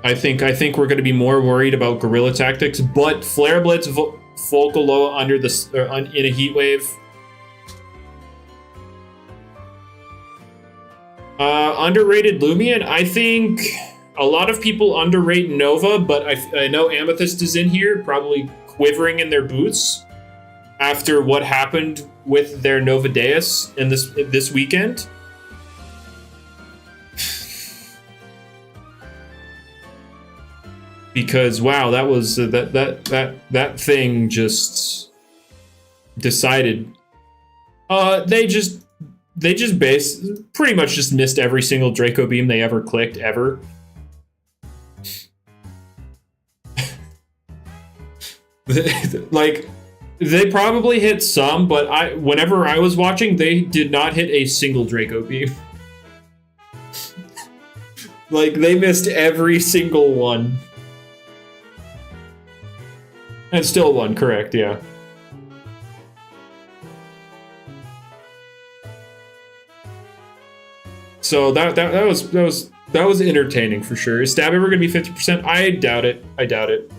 I think we're going to be more worried about guerrilla tactics, but flare blitz Vocalo under the in a heat wave. Underrated Loomian. I think a lot of people underrate Nova, but I know Amethyst is in here, probably quivering in their boots after what happened with their Nova Deus in this weekend. Because wow, that was that thing just decided. They just pretty much just missed every single Draco beam they ever clicked ever. Like, they probably hit some, but whenever I was watching, they did not hit a single Draco beam. Like, they missed every single one. And still won, correct, yeah. So that was entertaining for sure. Is stab ever gonna be 50%? I doubt it. I doubt it.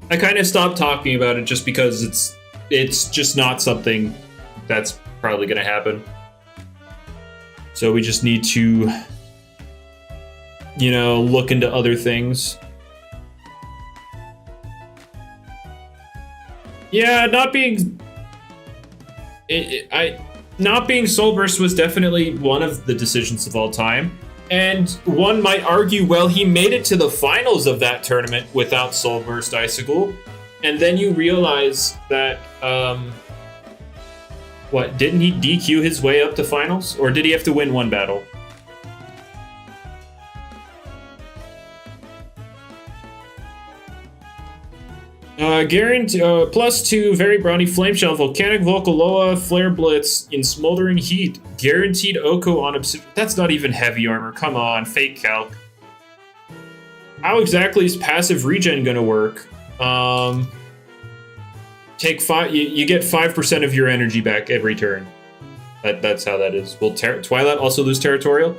I kind of stopped talking about it just because it's just not something that's probably gonna happen. So we just need to, you know, look into other things. Yeah, not being Soul Burst was definitely one of the decisions of all time. And one might argue, well, he made it to the finals of that tournament without Soul Burst Icicle. And then you realize that, what, didn't he DQ his way up to finals? Or did he have to win one battle? Guarantee +2 Very Brownie Flame Shell Volcanic Volcaloa Flare Blitz in Smoldering Heat. Guaranteed Oko on Obsidian. That's not even heavy armor. Come on, fake calc. How exactly is passive regen gonna work? Take 5. You get 5% of your energy back every turn. That's how that is. Will Twilight also lose territorial?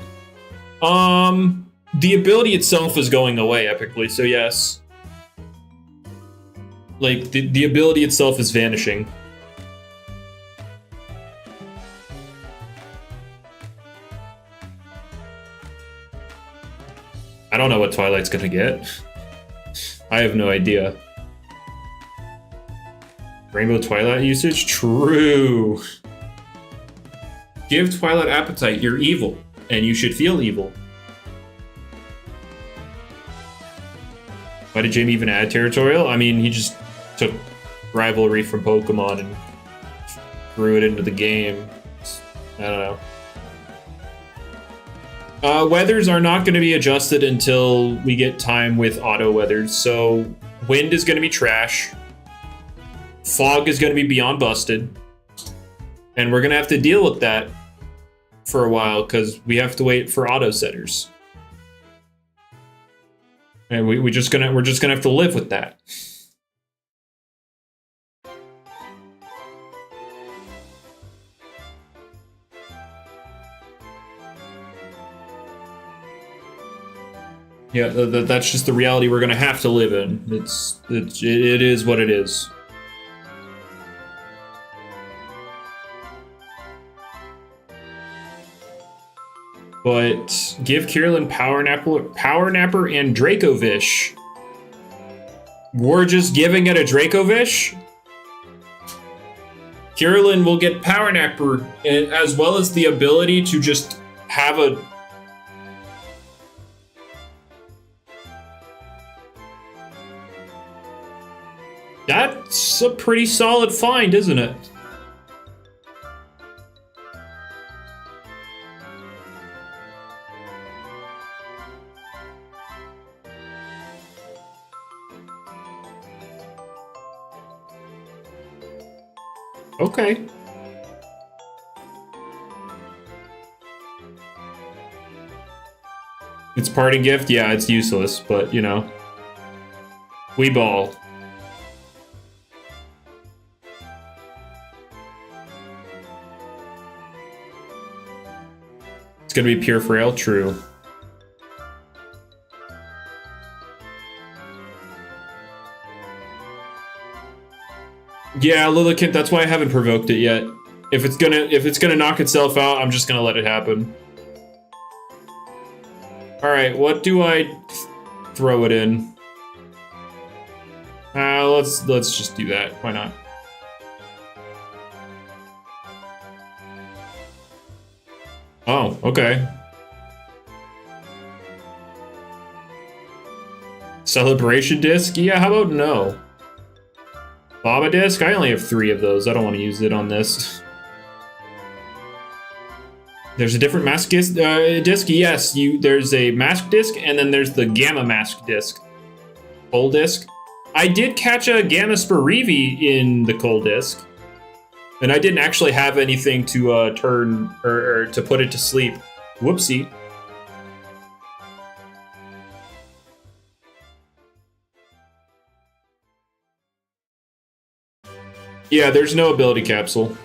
The ability itself is going away epically, so yes. Like, the ability itself is vanishing. I don't know what Twilight's gonna get. I have no idea. Rainbow Twilight usage? True. Give Twilight appetite, you're evil. And you should feel evil. Why did Jamie even add territorial? I mean, he just took rivalry from Pokemon and threw it into the game. I don't know. Weathers are not going to be adjusted until we get time with auto weathers. So wind is going to be trash. Fog is going to be beyond busted. And we're going to have to deal with that for a while because we have to wait for auto setters. And we're just gonna have to live with that. Yeah, that's just the reality we're gonna have to live in. It is what it is. But give Kierlin Power Napper and Dracovish. We're just giving it a Dracovish? Kierlin will get Power Napper as well as the ability to just have a... That's a pretty solid find, isn't it? Okay. It's parting gift. Yeah, it's useless, but you know, we ball. It's gonna be pure frail. True. Yeah, Lillikint, that's why I haven't provoked it yet. If it's gonna knock itself out, I'm just gonna let it happen. Alright, what do I throw it in? Let's just do that. Why not? Oh, okay. Celebration disc? Yeah, how about no? Lava disc? I only have 3 of those. I don't want to use it on this. There's a different mask disc? Yes, there's a mask disc, and then there's the gamma mask disc. Coal disc. I did catch a gamma Spirivi in the coal disc. And I didn't actually have anything to turn, or to put it to sleep. Whoopsie. Yeah, there's no ability capsule.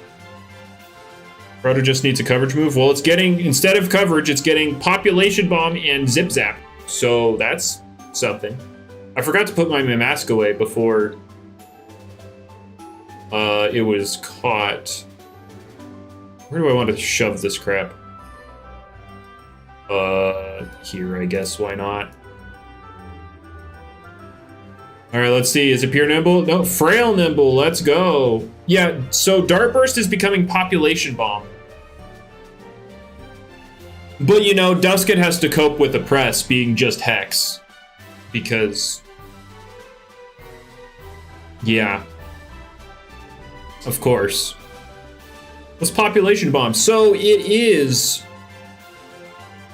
Proto just needs a coverage move. Well, it's getting, instead of coverage, it's getting population bomb and zip zap. So that's something. I forgot to put my mask away before it was caught. Where do I want to shove this crap? Here, I guess. Why not? All right, let's see. Is it pure nimble? No, frail nimble. Let's go. Yeah, so Dart Burst is becoming population bomb. But, you know, Dusket has to cope with the press being just Hex. Because... yeah. Of course. What's population bomb? So it is...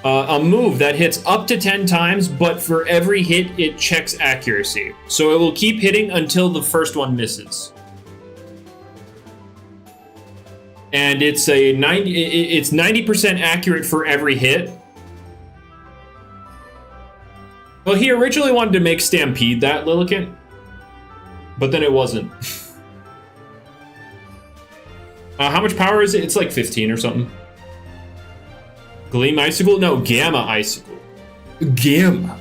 a move that hits up to 10 times, but for every hit, it checks accuracy. So it will keep hitting until the first one misses. And it's it's 90% accurate for every hit. Well, he originally wanted to make Stampede that, Lillikint. But then it wasn't. How much power is it? It's like 15 or something. Gleam Icicle? No, Gamma Icicle. Gamma.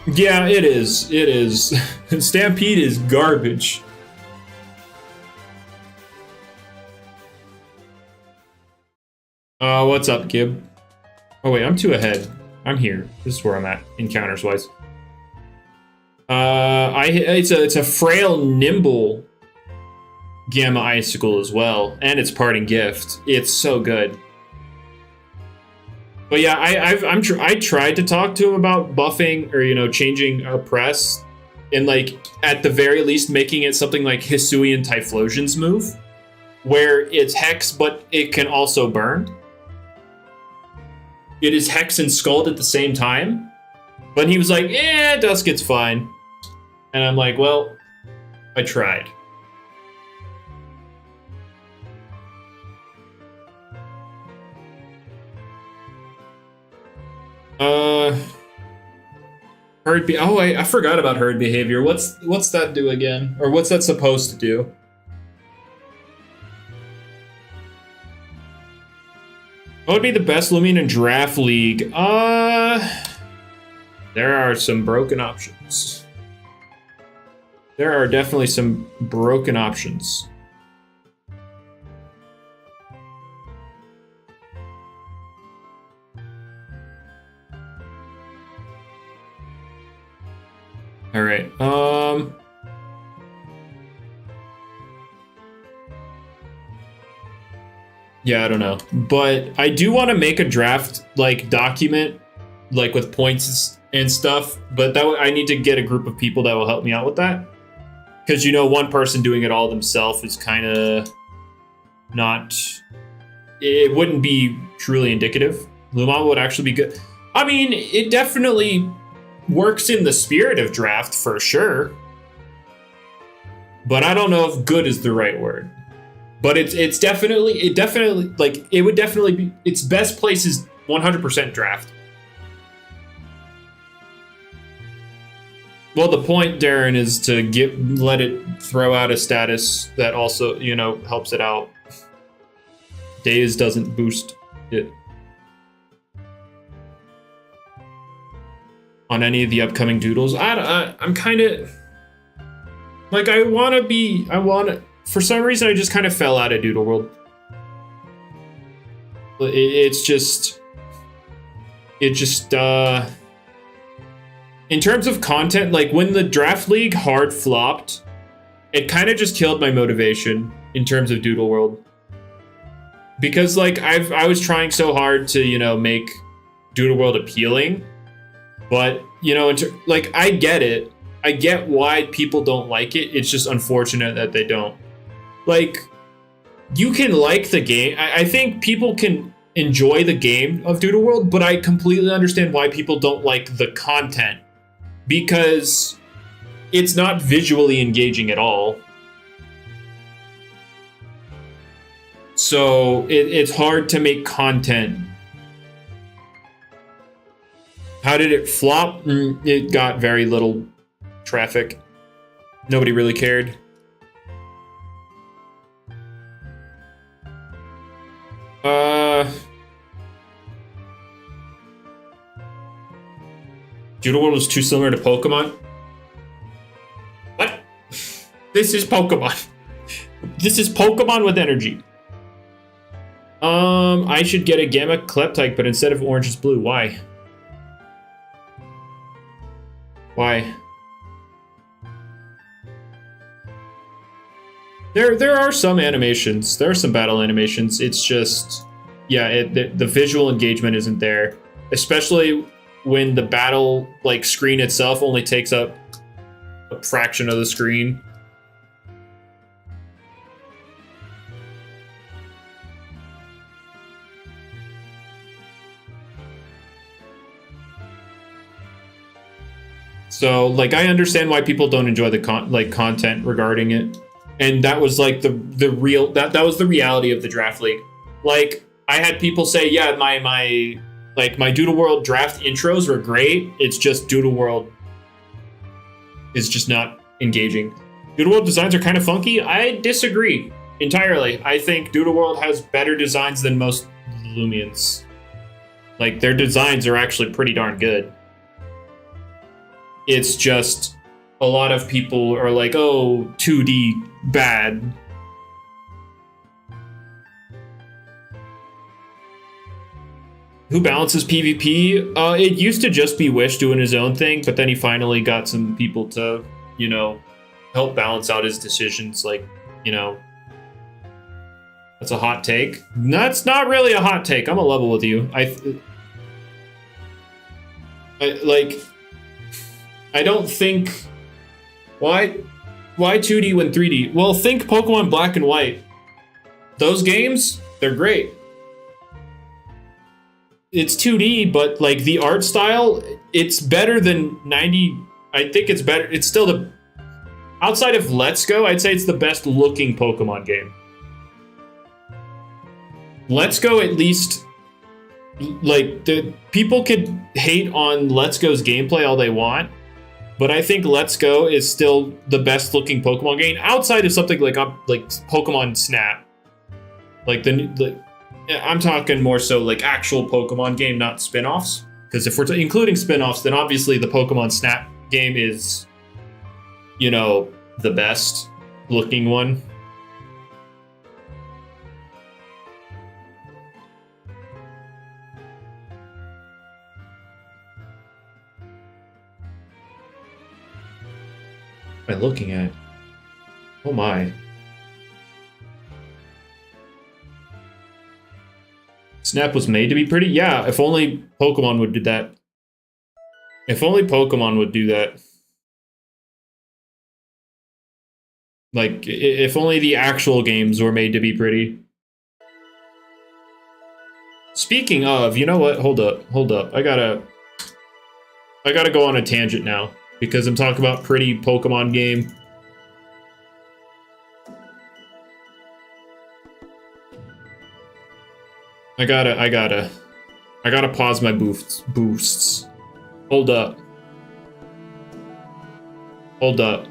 Yeah, it is. It is. Stampede is garbage. What's up, Gib? Oh wait, I'm 2 ahead. I'm here. This is where I'm at, encounters-wise. It's a frail, nimble Gamma Icicle as well, and it's parting gift. It's so good. But yeah, I tried to talk to him about buffing or, you know, changing a press, and like at the very least making it something like Hisuian Typhlosion's move, where it's Hex but it can also burn. It is Hex and Scald at the same time, but he was like, "Eh, Dusket's fine." And I'm like, well, I tried. Herd I forgot about herd behavior. What's that do again? Or what's that supposed to do? What would be the best Loomian in Draft League? There are some broken options. There are definitely some broken options. All right. Yeah, I don't know. But I do want to make a draft like document like with points and stuff, but that I need to get a group of people that will help me out with that. Because, you know, one person doing it all themselves is kind of not... It wouldn't be truly indicative. Leopaw would actually be good. I mean, it definitely works in the spirit of draft, for sure. but I don't know if good is the right word. But it definitely like it would definitely be its best place is 100% draft. Well, the point, Darren, is to let it throw out a status that also, you know, helps it out. Days doesn't boost it on any of the upcoming doodles. I'm kind of like I want to. For some reason, I just kind of fell out of Doodle World. It's just, in terms of content, like when the Draft League hard flopped, it kind of just killed my motivation in terms of Doodle World. Because like I was trying so hard to, you know, make Doodle World appealing, but you know, like I get it. I get why people don't like it. It's just unfortunate that they don't. Like, you can like the game. I think people can enjoy the game of Doodle World, but I completely understand why people don't like the content. Because it's not visually engaging at all. So it's hard to make content. How did it flop? It got very little traffic. Nobody really cared. Doodle World was too similar to Pokemon? What? This is Pokemon. This is Pokemon with energy. I should get a Gamma Kleptyke, but instead of orange, it's blue. Why? Why? There are some animations. There are some battle animations. It's just, yeah, the visual engagement isn't there, especially when the battle like screen itself only takes up a fraction of the screen. So like I understand why people don't enjoy the content regarding it. And that was like the real that was the reality of the Draft League. Like I had people say, yeah, my Doodle World draft intros were great. It's just Doodle World is just not engaging. Doodle World designs are kind of funky. I disagree entirely. I think Doodle World has better designs than most Loomians. Like their designs are actually pretty darn good. It's just a lot of people are like, oh, 2D bad. Who balances PvP? It used to just be Wish doing his own thing, but then he finally got some people to, you know, help balance out his decisions. Like, you know, that's a hot take. That's not really a hot take. I'm a level with you. I don't think. Why 2D when 3D? Well, think Pokemon Black and White. Those games, they're great. It's 2D, but like the art style, it's better than 90. I think it's better. It's still the outside of Let's Go, I'd say it's the best looking Pokemon game. Let's Go, at least, like the people could hate on Let's Go's gameplay all they want, but I think Let's Go is still the best looking Pokemon game outside of something like Pokemon Snap. Like I'm talking more so like actual Pokemon game, not spin-offs. Because if we're including spin-offs, then obviously the Pokemon Snap game is, you know, the best looking one. What am I looking at? Oh my. Snap was made to be pretty? Yeah, if only Pokemon would do that. If only Pokemon would do that. Like, if only the actual games were made to be pretty. Speaking of, you know what? Hold up. I gotta go on a tangent now. Because I'm talking about pretty Pokemon game. I gotta pause my boosts. Hold up. Hold up.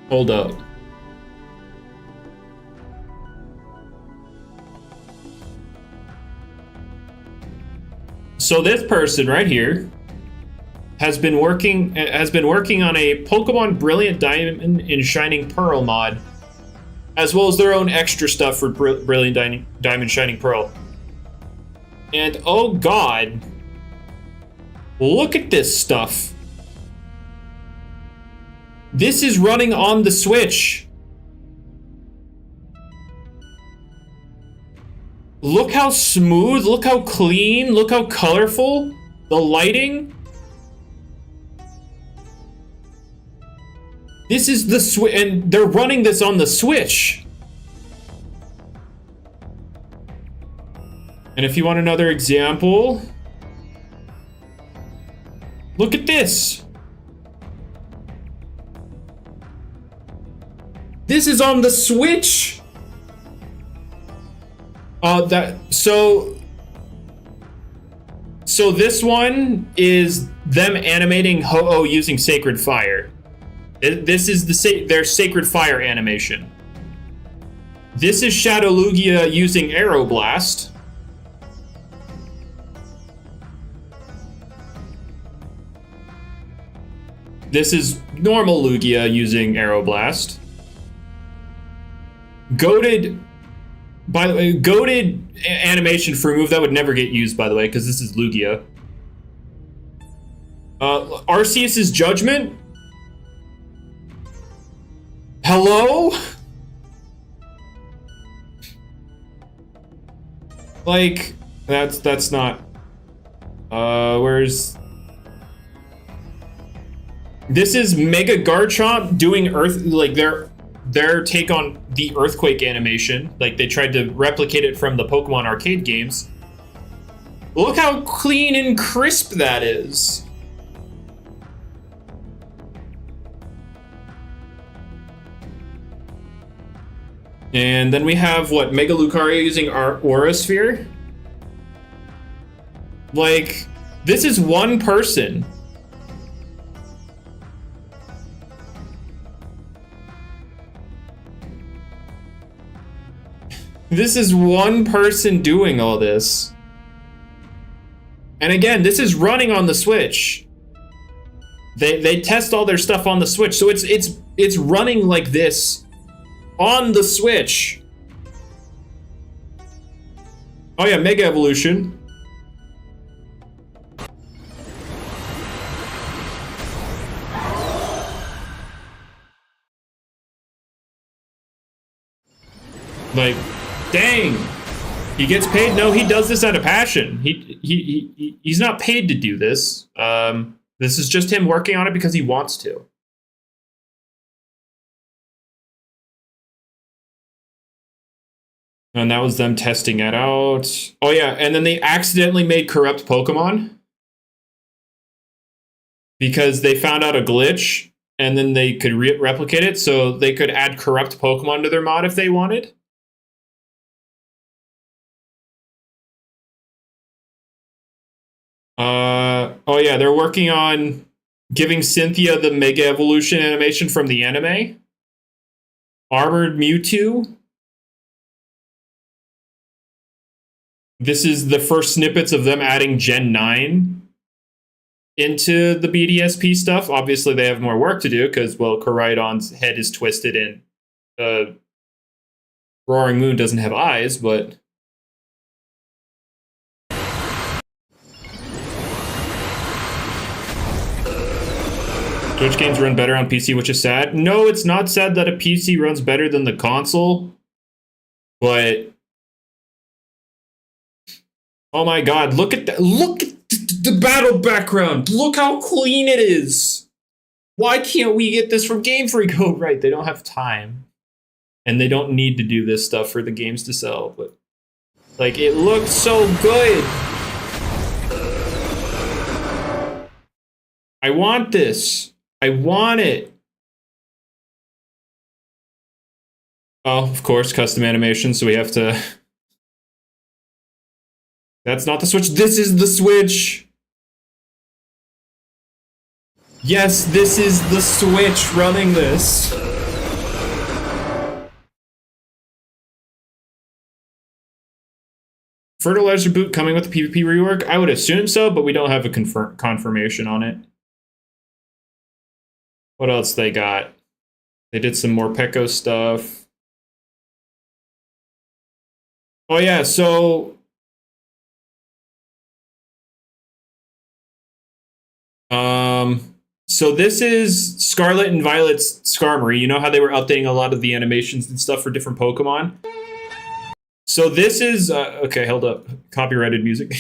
Hold up. So this person right here has been working on a Pokemon Brilliant Diamond and Shining Pearl mod, as well as their own extra stuff for Brilliant Diamond Shining Pearl. And oh god, look at this stuff. This is running on the Switch. Look how smooth, look how clean, look how colorful. The lighting. This is the Switch, and they're running this on the Switch. And if you want another example, look at this. This is on the Switch. So this one is them animating Ho-Oh using Sacred Fire. This is their Sacred Fire animation. This is Shadow Lugia using Aeroblast. This is normal Lugia using Aeroblast. Goated, by the way, goated animation for a move that would never get used, by the way, because this is Lugia. Arceus's Judgment. Hello? Like, that's not... where's... This is Mega Garchomp doing their take on the Earthquake animation. Like, they tried to replicate it from the Pokemon arcade games. Look how clean and crisp that is. And then we have, what, Mega Lucario using our Aura Sphere? Like, this is one person. This is one person doing all this. And again, this is running on the Switch. They test all their stuff on the Switch, so it's running like this on the Switch. Oh yeah, Mega Evolution. Like, dang, he gets paid. No, he does this out of passion. He's not paid to do this. This is just him working on it because he wants to. And that was them testing it out. Oh yeah, and then they accidentally made corrupt Pokemon because they found out a glitch, and then they could replicate it, so they could add corrupt Pokemon to their mod if they wanted. Oh yeah, they're working on giving Cynthia the Mega Evolution animation from the anime. Armored Mewtwo. This is the first snippets of them adding Gen 9 into the BDSP stuff. Obviously, they have more work to do because, well, Koraidon's head is twisted and Roaring Moon doesn't have eyes, but... Switch games run better on PC, which is sad. No, it's not sad that a PC runs better than the console, but oh my god, look at that. Look at the battle background. Look how clean it is. Why can't we get this from Game Freak? Oh, right, they don't have time. And they don't need to do this stuff for the games to sell, but like, it looks so good. I want this. I want it. Oh, of course, custom animation, so we have to... That's not the Switch. This is the Switch. Yes, this is the Switch running this. Fertilizer boot coming with the PvP rework? I would assume so, but we don't have a confirmation on it. What else they got? They did some more Pecco stuff. Oh yeah, so... So this is Scarlet and Violet's Skarmory. You know how they were updating a lot of the animations and stuff for different Pokemon? So this is okay, hold up. Copyrighted music.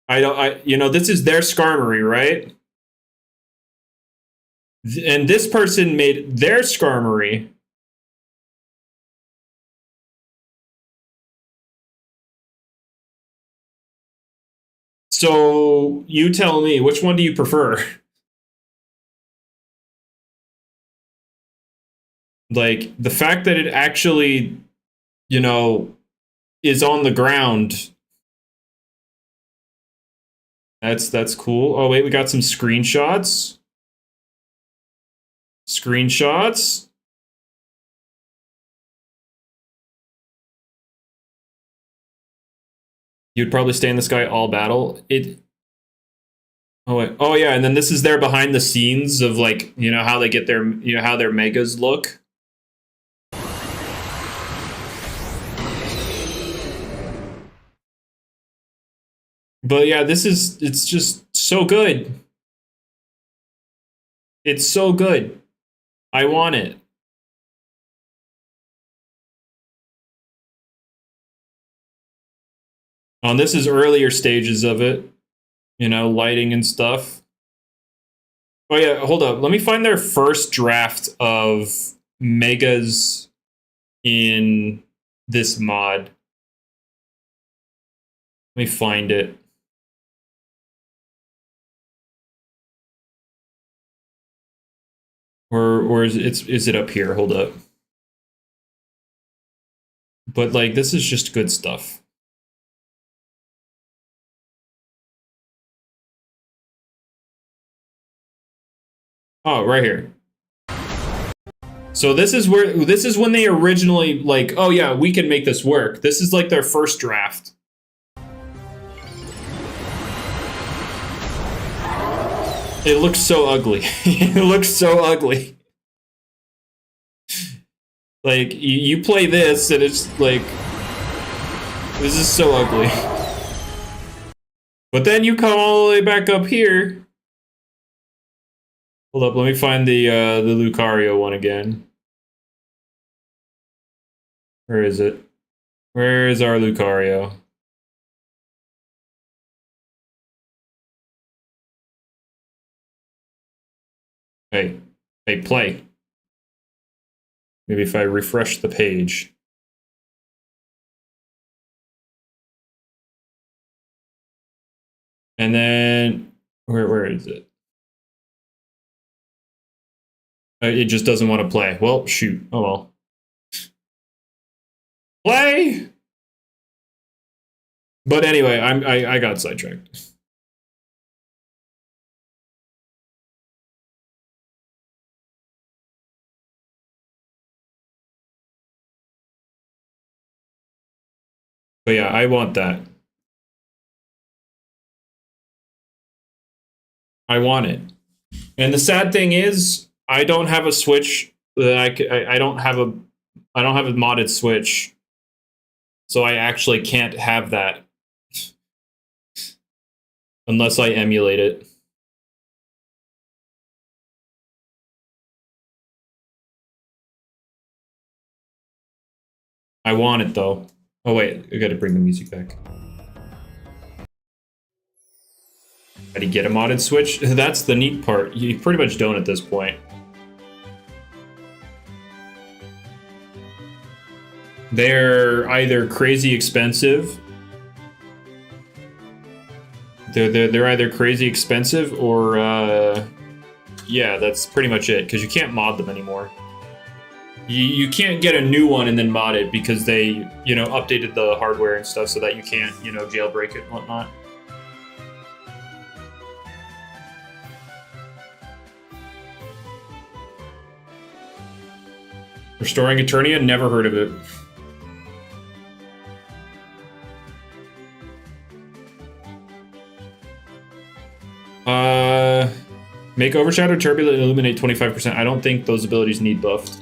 This is their Skarmory, right? And this person made their Skarmory. So you tell me, which one do you prefer? Like, the fact that it actually, is on the ground. That's cool. Oh, wait, we got some screenshots. Screenshots. You'd probably stay in the sky all battle. Oh, wait. Oh, yeah, and then this is their behind the scenes of, like, how they get their, how their megas look. But yeah, it's just so good. It's so good. I want it. This is earlier stages of it. Lighting and stuff. Oh yeah, hold up. Let me find their first draft of megas in this mod. Let me find it. Or is it up here? Hold up. But like, this is just good stuff. Oh, right here. So this is when they originally, like, oh yeah, we can make this work. This is like their first draft. It looks so ugly. It looks so ugly. Like, you play this and it's like, this is so ugly. But then you come all the way back up here. Hold up, let me find the Lucario one again. Where is it? Where is our Lucario? Hey, play. Maybe if I refresh the page. And then, where is it? It just doesn't want to play. Well, shoot. Oh well. Play! But anyway, I got sidetracked. But yeah, I want that. I want it. And the sad thing is, I don't have a Switch that I don't have a modded Switch. So I actually can't have that. Unless I emulate it. I want it though. Oh wait, I gotta bring the music back. How do you get a modded Switch? That's the neat part. You pretty much don't at this point. They're either crazy expensive, They're either crazy expensive or yeah, that's pretty much it, because you can't mod them anymore. You can't get a new one and then mod it because they, you know, updated the hardware and stuff so that you can't, you know, jailbreak it and whatnot. Restoring Eternia? Never heard of it. Make Overshadow Turbulent Illuminate 25%. I don't think those abilities need buffed.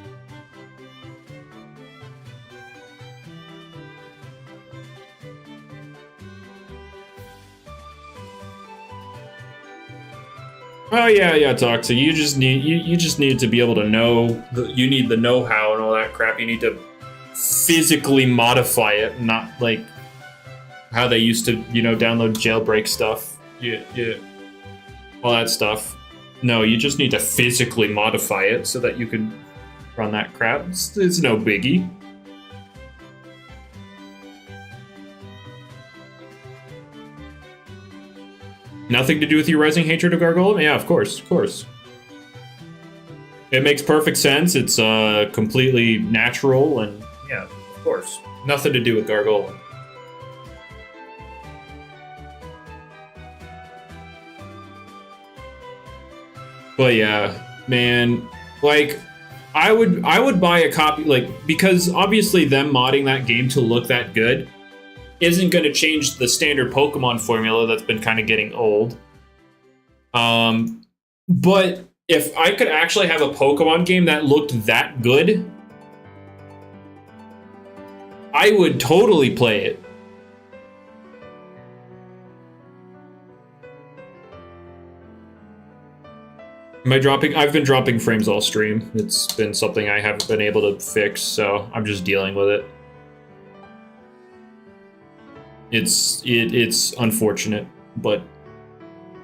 Oh yeah, Toxic. You just need to be able to know. You need the know-how and all that crap. You need to physically modify it, not like how they used to, you know, download jailbreak stuff. Yeah, all that stuff. No, you just need to physically modify it so that you can run that crap. It's no biggie. Nothing to do with your rising hatred of Gargoyle? Yeah, of course. It makes perfect sense. It's completely natural, and yeah, of course. Nothing to do with Gargoyle. But yeah, man, like I would buy a copy, like, because obviously them modding that game to look that good isn't going to change the standard Pokemon formula that's been kind of getting old. But if I could actually have a Pokemon game that looked that good, I would totally play it. I've been dropping frames all stream. It's been something I haven't been able to fix, so I'm just dealing with it. It's unfortunate, but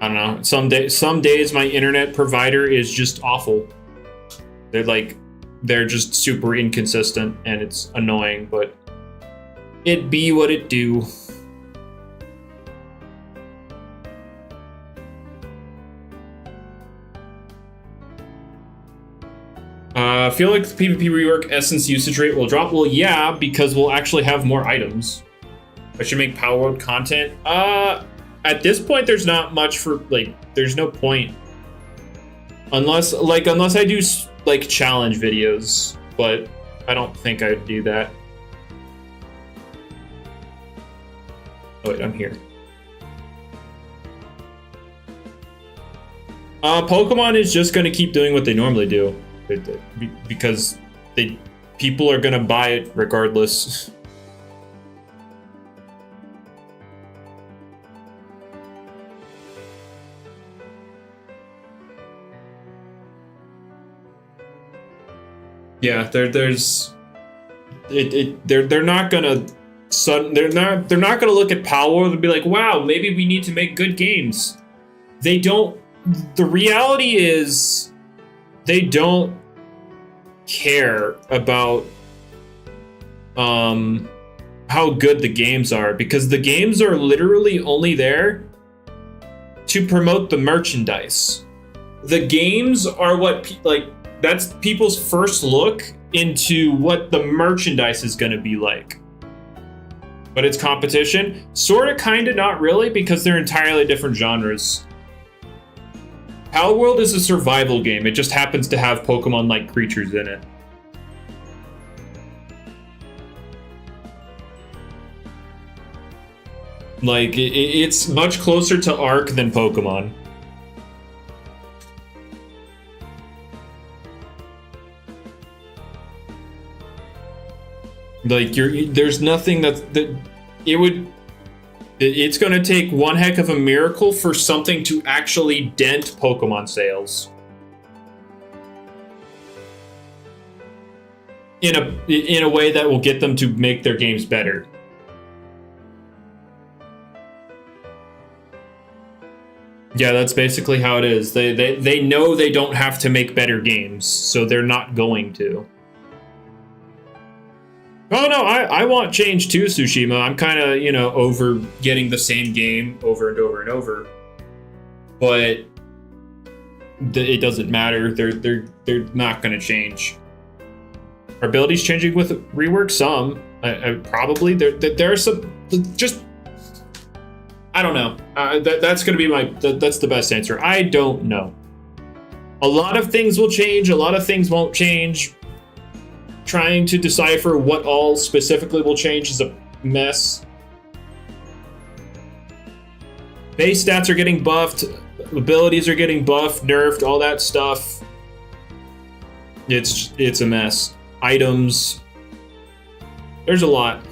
I don't know. Some days my internet provider is just awful. They're just super inconsistent, and it's annoying, but it be what it do. I feel like the PvP rework essence usage rate will drop. Well, yeah, because we'll actually have more items. I should make Power World content. At this point, there's not much for, like, there's no point. Unless I do, like, challenge videos, but I don't think I'd do that. Oh, wait, I'm here. Pokemon is just going to keep doing what they normally do. Because people are going to buy it regardless. Yeah, they're not gonna look at Power and be like, wow, maybe we need to make good games. They don't. The reality is, they don't care about how good the games are, because the games are literally only there to promote the merchandise. The games are what that's people's first look into what the merchandise is going to be like. But it's competition, sort of, kind of, not really, because they're entirely different genres. Power World is a survival game. It just happens to have Pokemon-like creatures in it. Like, it's much closer to Ark than Pokemon. Like, there's nothing it's going to take one heck of a miracle for something to actually dent Pokemon sales. In a way that will get them to make their games better. Yeah, that's basically how it is. They know they don't have to make better games, so they're not going to. Oh no, I want change too, Tsushima. I'm kind of, you know, over getting the same game over and over and over. But it doesn't matter. They're not going to change. Are abilities changing with rework? Some. Probably. There are some. Just. I don't know. That's going to be that's the best answer. I don't know. A lot of things will change. A lot of things won't change. Trying to decipher what all specifically will change is a mess. Base stats are getting buffed. Abilities are getting buffed, nerfed, all that stuff. It's a mess. Items. There's a lot.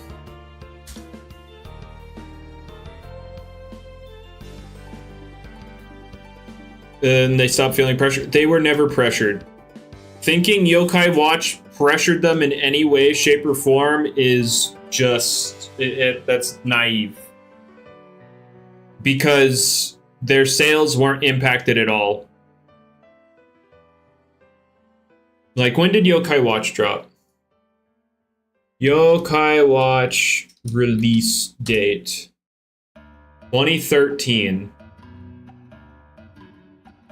And they stopped feeling pressured. They were never pressured. Thinking Yokai Watch pressured them in any way, shape, or form is just... that's naive. Because their sales weren't impacted at all. Like, when did Yokai Watch drop? Yokai Watch release date. 2013.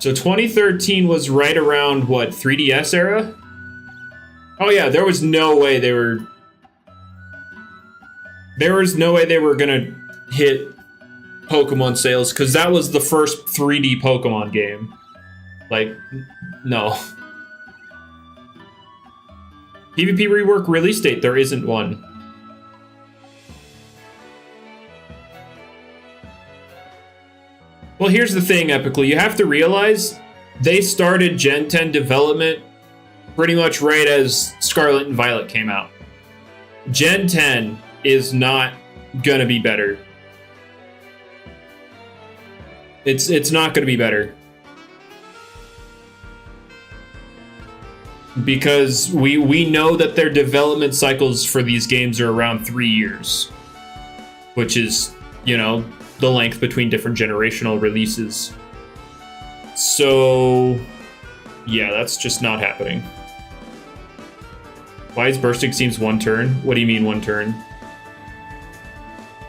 So 2013 was right around, what, 3DS era? Oh yeah, there was no way they were... There was no way they were gonna hit Pokemon sales, because that was the first 3D Pokemon game. Like, no. PvP rework release date, there isn't one. Well, here's the thing, Epically. You have to realize they started Gen 10 development pretty much right as Scarlet and Violet came out. Gen 10 is not gonna be better. It's not gonna be better. Because we know that their development cycles for these games are around 3 years. Which is, you know, the length between different generational releases. So, yeah, that's just not happening. Why is bursting seems one turn? What do you mean one turn?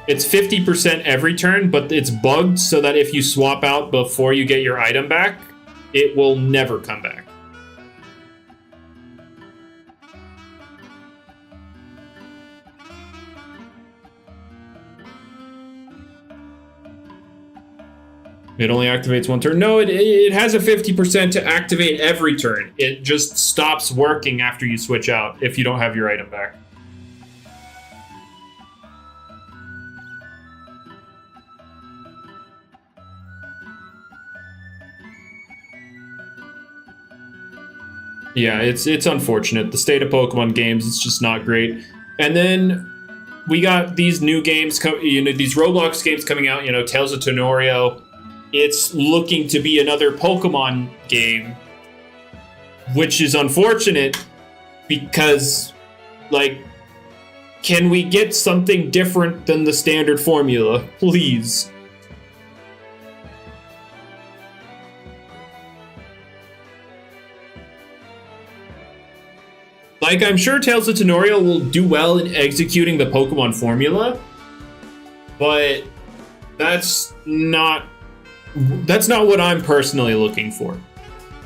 It's 50% every turn, but it's bugged so that if you swap out before you get your item back, it will never come back. It only activates one turn. No, it has a 50% to activate every turn. It just stops working after you switch out if you don't have your item back. Yeah, it's unfortunate. The state of Pokemon games, it's just not great. And then we got these new games, these Roblox games coming out, Tales of Tenorio. It's looking to be another Pokemon game, which is unfortunate because, like, can we get something different than the standard formula, please? Like, I'm sure Tales of Tenorio will do well in executing the Pokemon formula, but that's not what I'm personally looking for.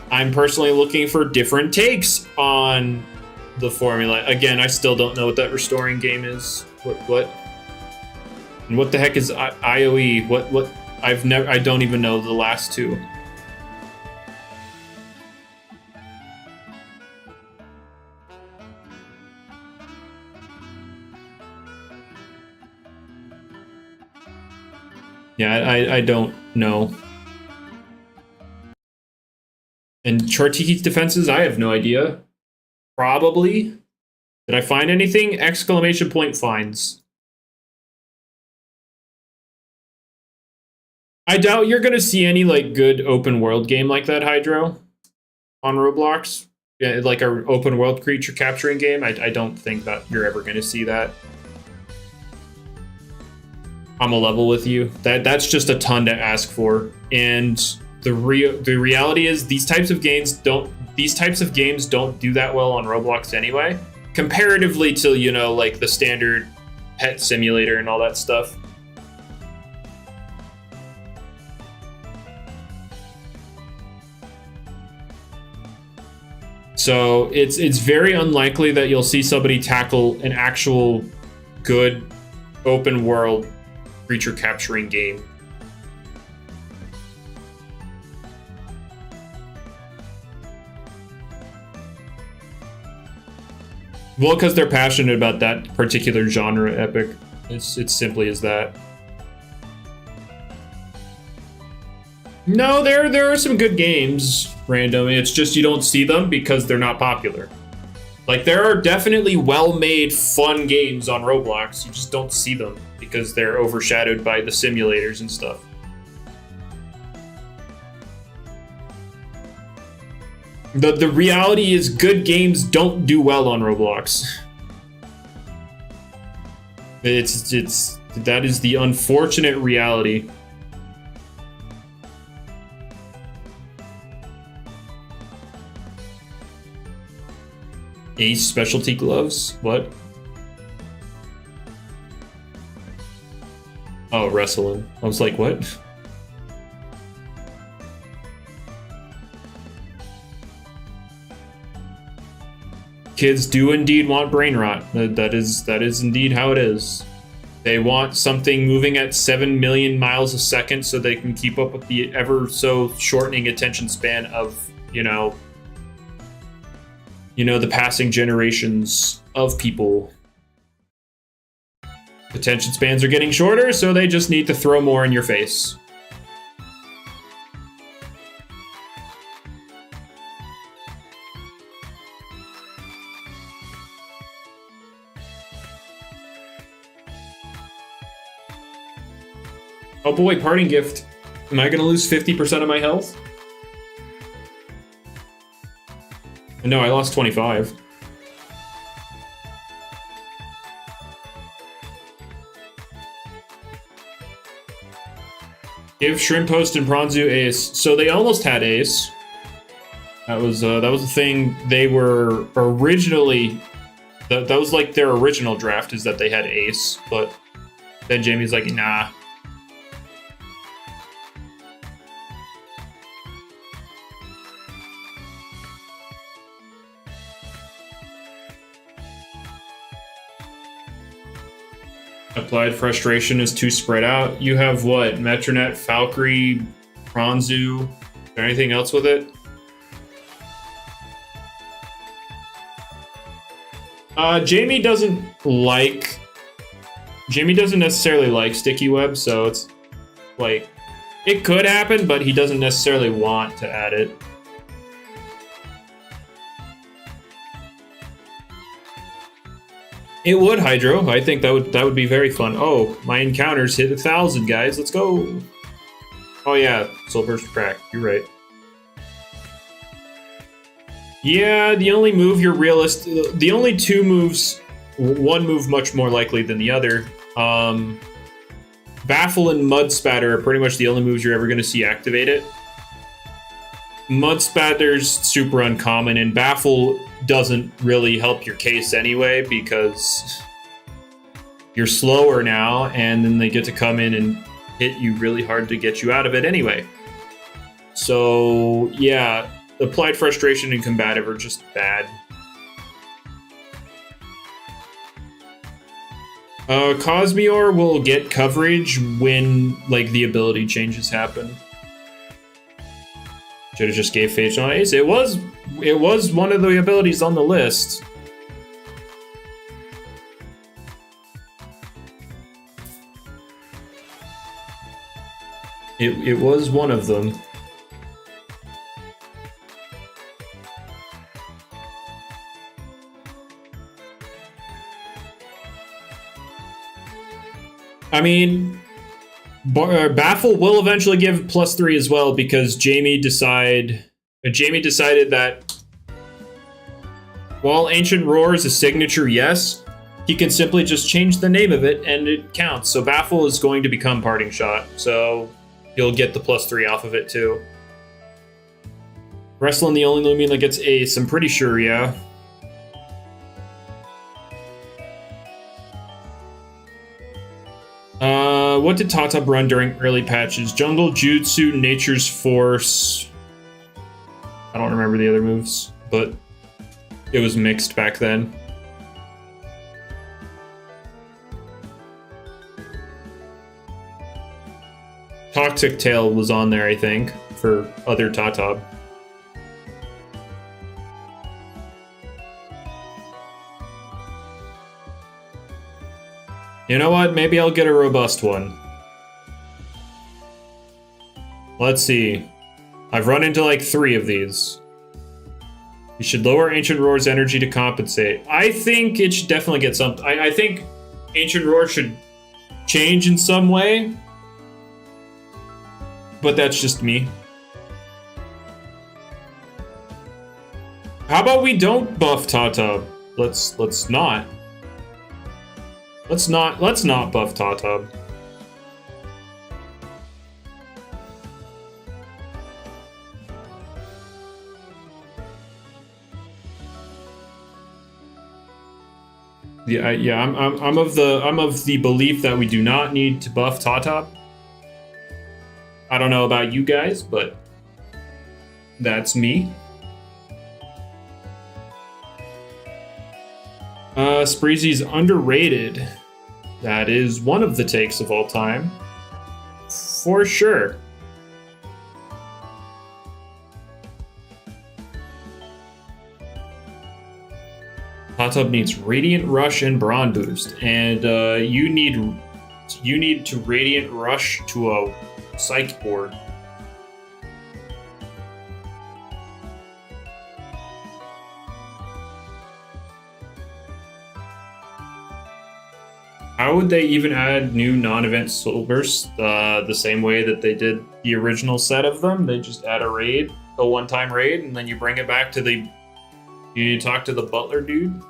I'm personally looking for different takes on the formula. Again, I still don't know what that restoring game is. What? And what the heck is IOE? What? I don't even know the last two. Yeah, I don't know. And Chartiki's defenses, I have no idea. Probably. Did I find anything? Exclamation point finds. I doubt you're gonna see any like good open world game like that, Hydro, on Roblox. Yeah, like an open world creature capturing game. I don't think that you're ever gonna see that. I'm a level with you. That's just a ton to ask for. And the reality is these types of games don't do that well on Roblox anyway. comparatively to, you know, like the standard pet simulator and all that stuff. So it's very unlikely that you'll see somebody tackle an actual good open world creature capturing game. Well, because they're passionate about that particular genre epic. It's simply as that. No, there are some good games, random. It's just you don't see them because they're not popular. Like, there are definitely well-made, fun games on Roblox. You just don't see them because they're overshadowed by the simulators and stuff. The reality is good games don't do well on Roblox. That is the unfortunate reality. Ace specialty gloves? What? Oh, wrestling. I was like, what? Kids do indeed want brain rot. That is indeed how it is. They want something moving at 7 million miles a second so they can keep up with the ever so shortening attention span of, you know, the passing generations of people. Attention spans are getting shorter, so they just need to throw more in your face. Oh boy, parting gift. Am I gonna lose 50% of my health? No, I lost 25. Give Shrimp Host and Bronzu Ace. So they almost had Ace. That was the thing they were originally. That was like their original draft, is that they had Ace, but then Jamie's like, nah. Applied frustration is too spread out. You have what? Metronet, Valkyrie, Bronzu. Is there anything else with it? Jamie doesn't necessarily like sticky web, so it's like it could happen, but he doesn't necessarily want to add it. It would, Hydro. I think that would be very fun. Oh, my encounters hit 1,000, guys. Let's go. Oh yeah, Soul Burst Crack. You're right. Yeah, the only move you're realistic. The only two moves, one move much more likely than the other. Baffle and Mud Spatter are pretty much the only moves you're ever going to see activated. Mud Spatter's super uncommon, and Baffle doesn't really help your case anyway because you're slower now, and then they get to come in and hit you really hard to get you out of it anyway. So yeah, Applied Frustration and Combative are just bad. Cosmeor will get coverage when like the ability changes happen. Should have just gave Phage on Ace. It was one of the abilities on the list. It was one of them. I mean, Baffle will eventually give +3 as well because Jamie decided that while Ancient Roar is a signature, yes, he can simply just change the name of it and it counts. So Baffle is going to become Parting Shot, so you'll get the +3 off of it too. Wrestling the only Loomian that gets Ace, I'm pretty sure, yeah. What did Tatub run during early patches? Jungle, Jutsu, Nature's Force. I don't remember the other moves, but it was mixed back then. Toxic Tail was on there, I think, for other Tatub. You know what? Maybe I'll get a robust one. Let's see. I've run into like 3 of these. You should lower Ancient Roar's energy to compensate. I think it should definitely get something. I think Ancient Roar should change in some way. But that's just me. How about we don't buff Tatub? Let's not. Let's not buff Tatub. Yeah, I'm of the belief that we do not need to buff Tatub. I don't know about you guys, but that's me. Spreezy's underrated. That is one of the takes of all time. For sure. Tatub needs Radiant Rush and Brawn Boost, and you need to Radiant Rush to a Psych board. How would they even add new non-event soul bursts the same way that they did the original set of them? They just add a raid, a one-time raid, and then you bring it back to the... You need to talk to the butler dude.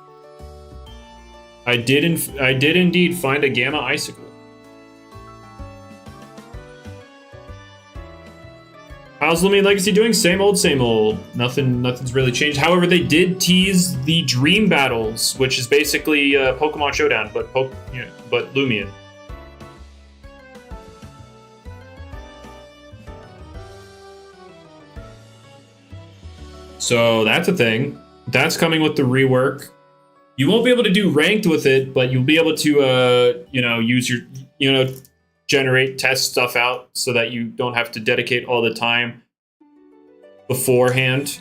I did indeed find a Gamma Icicle. How's Loomian Legacy doing? Same old, same old. Nothing's really changed. However, they did tease the Dream Battles, which is basically Pokemon Showdown, but Loomian. So that's a thing. That's coming with the rework. You won't be able to do ranked with it, but you'll be able to, use your, generate, test stuff out so that you don't have to dedicate all the time beforehand.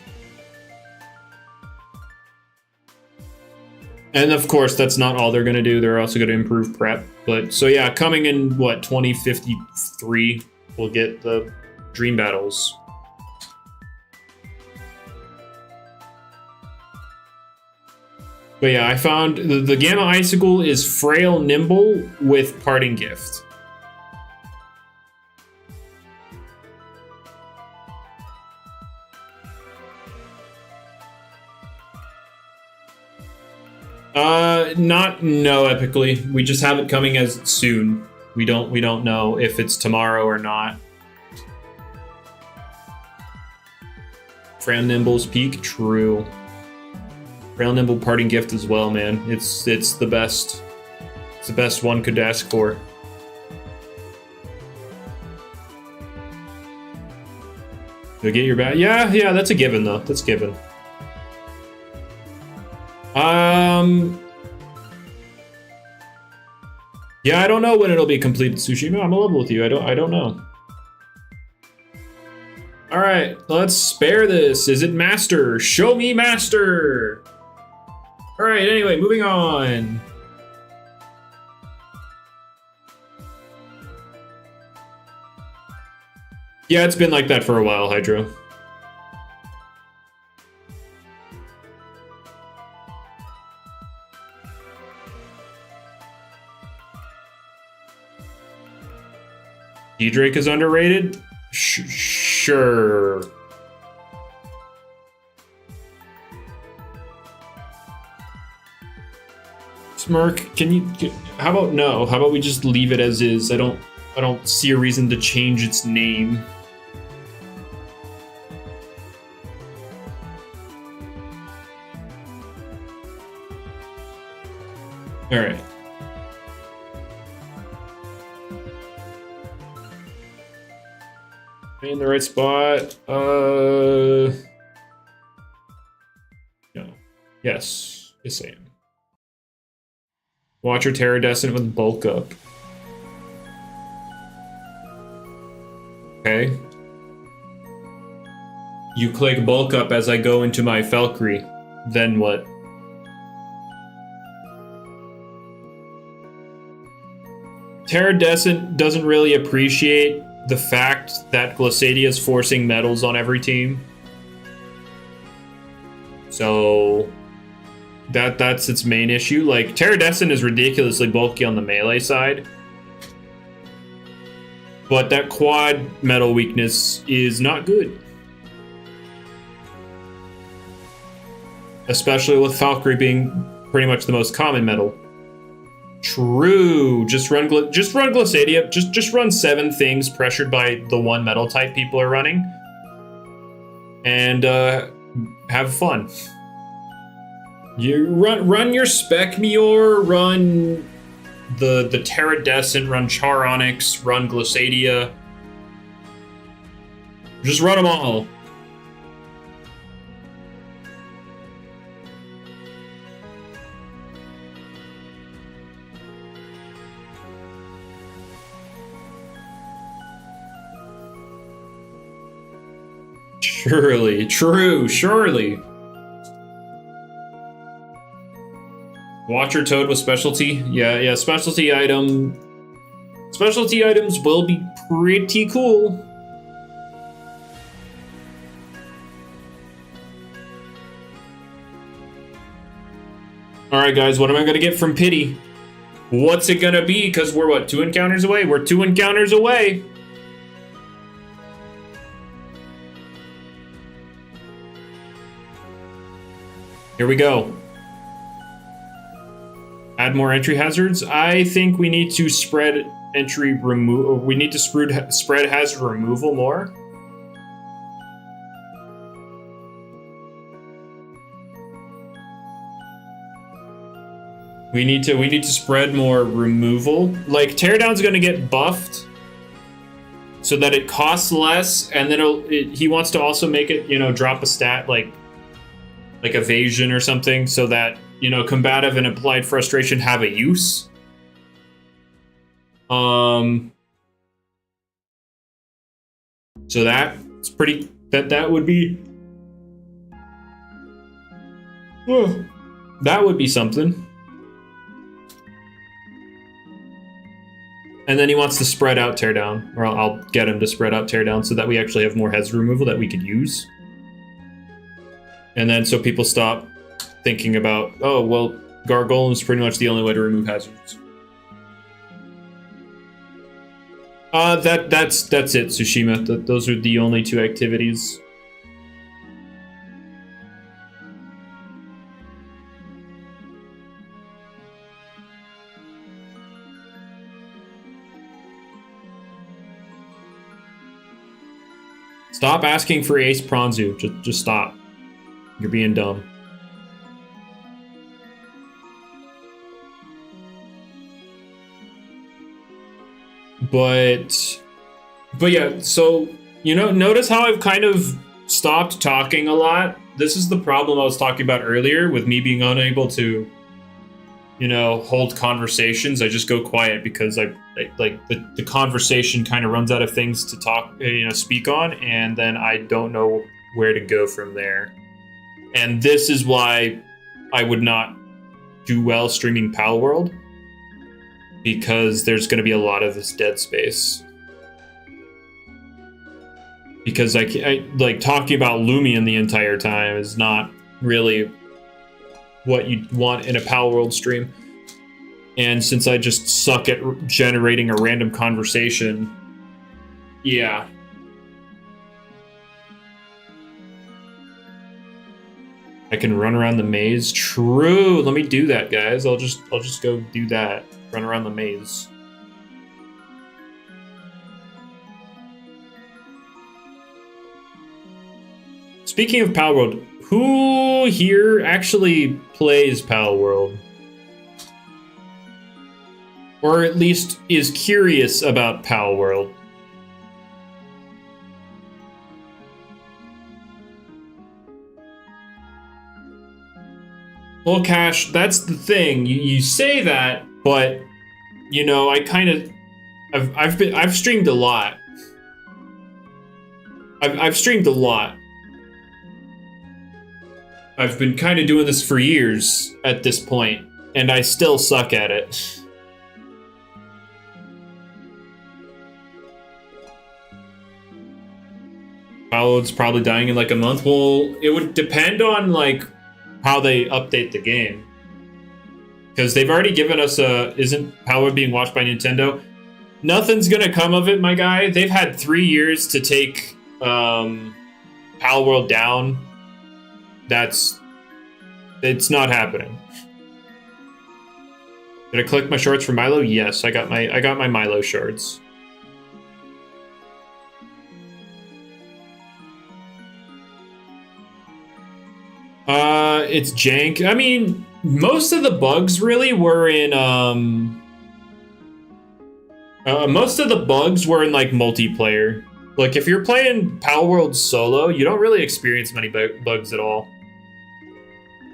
And of course, that's not all they're going to do. They're also going to improve prep. But so yeah, coming in 2053, we'll get the Dream Battles. But yeah, I found the Gamma Icicle is Frail Nimble with Parting Gift. No, epically. We just have it coming as soon. We don't know if it's tomorrow or not. Frail Nimble's peak, true. Frail Nimble Parting Gift as well, man. It's the best. It's the best one could ask for. You'll get your back. Yeah, that's a given though. That's given. Yeah, I don't know when it'll be completed, Tsushima. I'm level with you. I don't know. All right, let's spare this. Is it Master? Show me Master. All right. Anyway, moving on. Yeah, it's been like that for a while, Hydro. D-Drake is underrated? Sure. Smirk, how about no? How about we just leave it as is? I don't see a reason to change its name. All right. in the right spot. No. Yes, the same. Watch your Terradescent with bulk up. Okay. You click bulk up as I go into my Valkyrie. Then what? Terradescent doesn't really appreciate the fact that Glissadia is forcing metals on every team. So that's its main issue. Like, Terradescent is ridiculously bulky on the melee side. But that quad metal weakness is not good. Especially with Valkyrie being pretty much the most common metal. True. Just run Glissadia. Just run 7 things pressured by the one metal type people are running. And have fun. You run your Spec Meteor, run the Terradescent, run Charonyx, run Glissadia. Just run them all. Surely, true, surely. Watcher Toad with specialty. Yeah, specialty items will be pretty cool. Alright guys, what am I gonna get from Pity? What's it gonna be? Because we're what, 2 encounters away? We're 2 encounters away! Here we go. Add more entry hazards. I think we need to spread entry remove. We need to spread hazard removal more. We need to spread more removal. Like, Teardown's gonna get buffed so that it costs less, and then he wants to also make it, you know, drop a stat like evasion or something, so that, you know, combative and applied frustration have a use. So that's pretty. That would be. That would be something. And then he wants to spread out Teardown, or I'll get him to spread out Teardown so that we actually have more heads removal that we could use. And then so people stop thinking about, oh, well, Gargoleme's pretty much the only way to remove hazards. That's it, Tsushima. Those are the only 2 activities. Stop asking for Ace Pranzu. Just stop. You're being dumb. But yeah, so, you know, notice how I've kind of stopped talking a lot. This is the problem I was talking about earlier with me being unable to, you know, hold conversations. I just go quiet because I like the conversation kind of runs out of things to talk, you know, speak on, and then I don't know where to go from there. And this is why I would not do well streaming Pal World, because there's going to be a lot of this dead space. Because I like talking about Loomian the entire time is not really what you want in a Pal World stream. And since I just suck at generating a random conversation, yeah. I can run around the maze. True. Let me do that, guys. I'll just go do that. Run around the maze. Speaking of Pal World, who here actually plays Pal World? Or at least is curious about Pal World? Well, Cash, that's the thing. You say that, but you know, I kind of I've streamed a lot. I've streamed a lot. I've been kind of doing this for years at this point, and I still suck at it. It's probably dying in like a month. Well, it would depend on like how they update the game, because they've already given us isn't Power being watched by Nintendo? Nothing's gonna come of it, my guy. They've had 3 years to take Pal World down. It's not happening. Did I collect my shards for Milo? Yes, I got my Milo shards. It's jank. I mean, most of the bugs really were in most of the bugs were in like multiplayer. Like if you're playing Pal World solo, you don't really experience many bugs at all.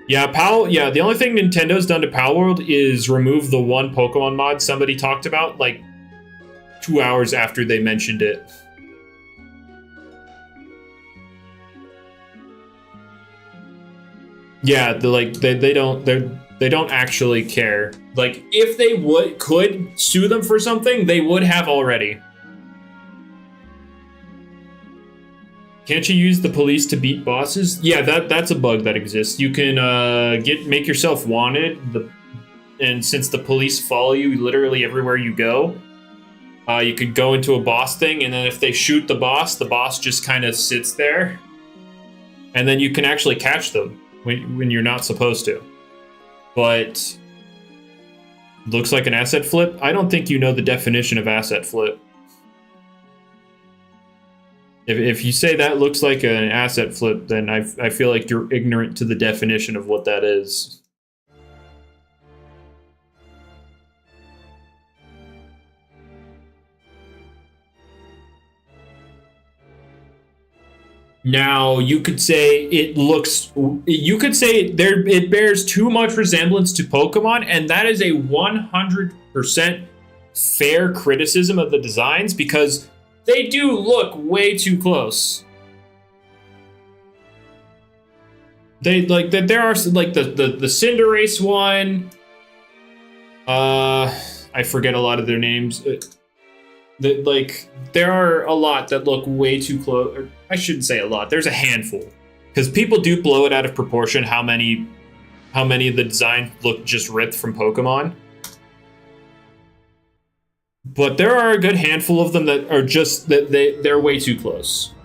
Yeah, the only thing Nintendo's done to Pal World is remove the one Pokemon mod somebody talked about like 2 hours after they mentioned it. Yeah, they don't actually care. Like if they could sue them for something, they would have already. Can't you use the police to beat bosses? Yeah, that's a bug that exists. You can make yourself wanted, and since the police follow you literally everywhere you go, you could go into a boss thing, and then if they shoot the boss just kind of sits there, and then you can actually catch them when you're not supposed to. But looks like an asset flip. I don't think you know the definition of asset flip. If you say that looks like an asset flip, then I feel like you're ignorant to the definition of what that is. Now, you could say it bears too much resemblance to Pokemon, and that is a 100% fair criticism of the designs, because they do look way too close. There are like the Cinderace one. I forget a lot of their names. There are a lot that look way too close. Or I shouldn't say a lot. There's a handful, because people do blow it out of proportion how many of the designs look just ripped from Pokemon. But there are a good handful of them that are just they're way too close.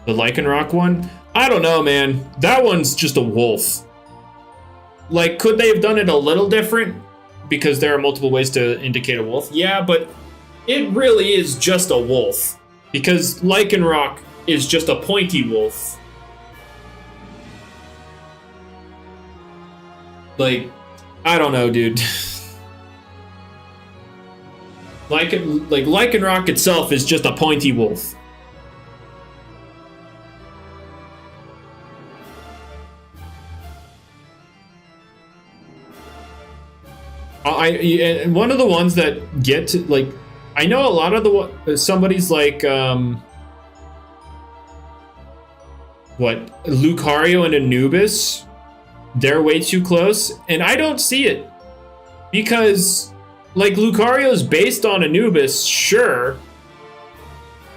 The Lycanroc one? I don't know, man. That one's just a wolf. Like, could they have done it a little different? Because there are multiple ways to indicate a wolf. Yeah, but it really is just a wolf. Because Lycanroc is just a pointy wolf. Like, I don't know, dude. Lycanroc itself is just a pointy wolf. One of the ones that get to, like, I know a lot of somebody's like, Lucario and Anubis, they're way too close, and I don't see it. Because, like, Lucario's based on Anubis, sure.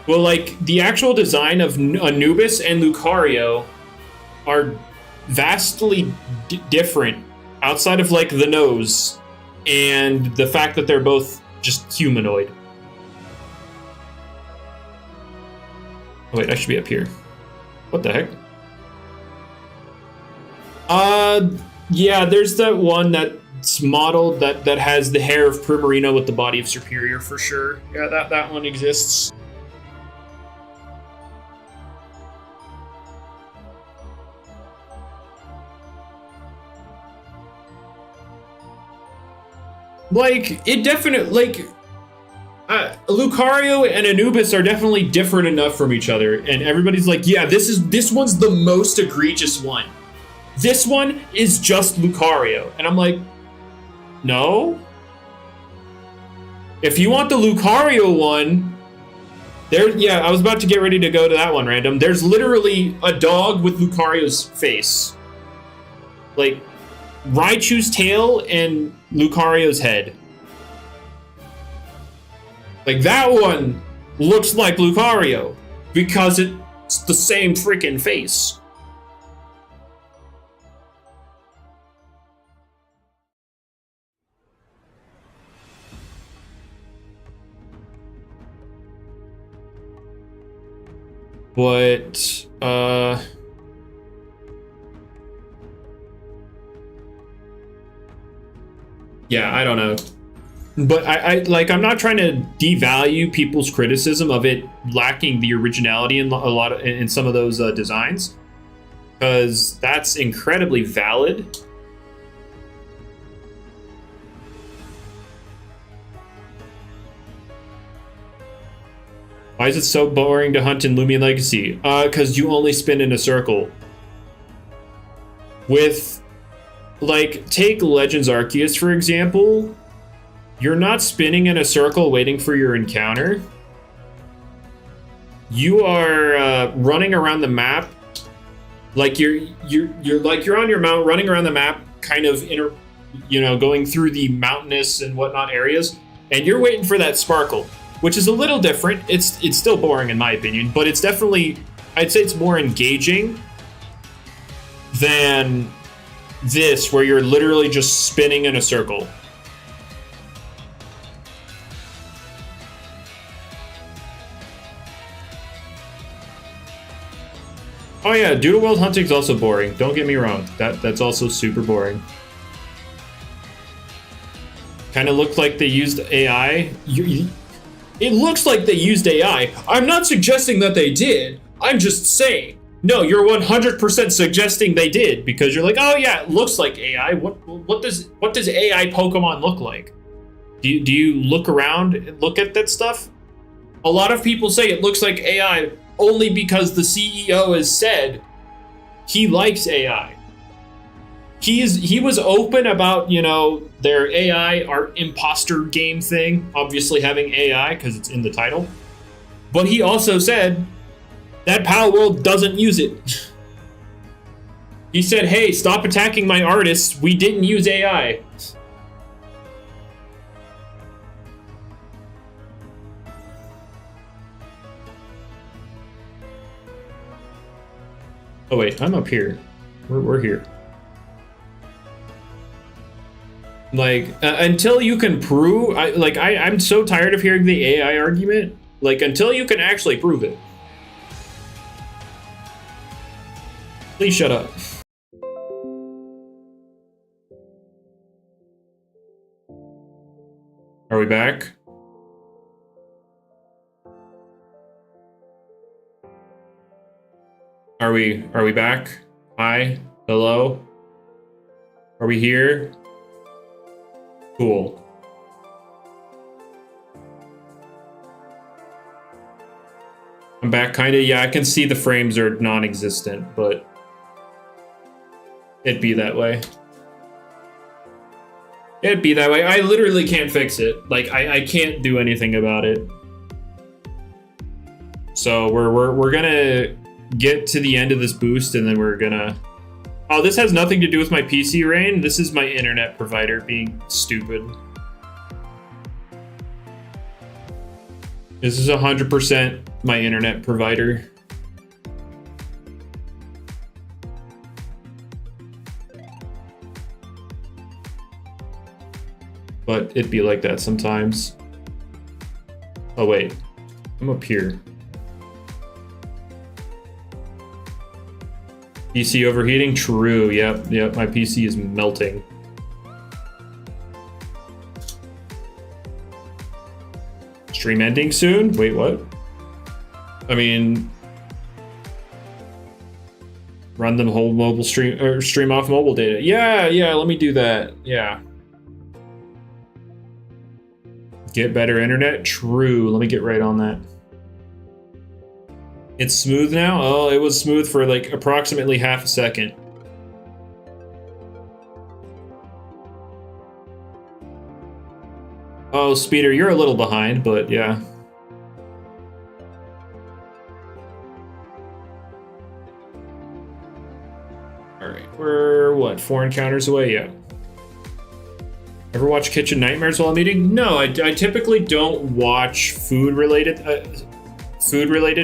Well, like, the actual design of Anubis and Lucario are vastly different outside of, like, the nose and the fact that they're both just humanoid. Oh, wait, I should be up here. What the heck? Yeah, there's that one that's modeled that has the hair of Primarina with the body of Serperior for sure. Yeah, that one exists. Like, it definitely, like, Lucario and Anubis are definitely different enough from each other, and everybody's like, yeah, this one's the most egregious one. This one is just Lucario, and I'm like, no. If you want the Lucario one, yeah, I was about to get ready to go to that one, random. There's literally a dog with Lucario's face, like Raichu's tail and Lucario's head. Like, that one looks like Lucario because it's the same freaking face. But, yeah, I don't know. But I'm not trying to devalue people's criticism of it lacking the originality in some of those designs, because that's incredibly valid. Why is it so boring to hunt in Loomian Legacy? Because you only spin in a circle. With, like, take Legends Arceus, for example. You're not spinning in a circle waiting for your encounter. You are running around the map, like you're on your mount, running around the map, kind of going through the mountainous and whatnot areas, and you're waiting for that sparkle, which is a little different. It's still boring in my opinion, but it's definitely, I'd say it's more engaging than this, where you're literally just spinning in a circle. Oh yeah, Doodle World hunting is also boring. Don't get me wrong. That's also super boring. Kind of looked like they used AI. It looks like they used AI. I'm not suggesting that they did. I'm just saying. No, you're 100% suggesting they did, because you're like, oh yeah, it looks like AI. What does AI Pokemon look like? Do you look around and look at that stuff? A lot of people say it looks like AI only because the CEO has said he likes AI. He was open about, their AI art imposter game thing, obviously having AI because it's in the title. But he also said that Pal World doesn't use it. He said, hey, stop attacking my artists. We didn't use AI. Oh wait, I'm up here. We're here. Like, until you can prove, I'm so tired of hearing the AI argument. Like, until you can actually prove it. Please shut up. Are we back? Are we back? Hi? Hello? Are we here? Cool. I'm back, kinda. Yeah, I can see the frames are non-existent, but it'd be that way. It'd be that way. I literally can't fix it. Like, I can't do anything about it. So we're gonna get to the end of this boost, and then we're gonna... Oh, this has nothing to do with my PC, Rain. This is my internet provider being stupid. This is 100% my internet provider. But it'd be like that sometimes. Oh wait, I'm up here. PC overheating? True, yep, my PC is melting. Stream ending soon? Wait, what? I mean, run the whole mobile stream, or stream off mobile data. Yeah, let me do that, yeah. Get better internet? True. Let me get right on that. It's smooth now? Oh, it was smooth for like approximately half a second. Oh, Speeder, you're a little behind, but yeah. Alright, we're what, 4 encounters away? Yeah. Ever watch Kitchen Nightmares while I'm eating? No, I typically don't watch food-related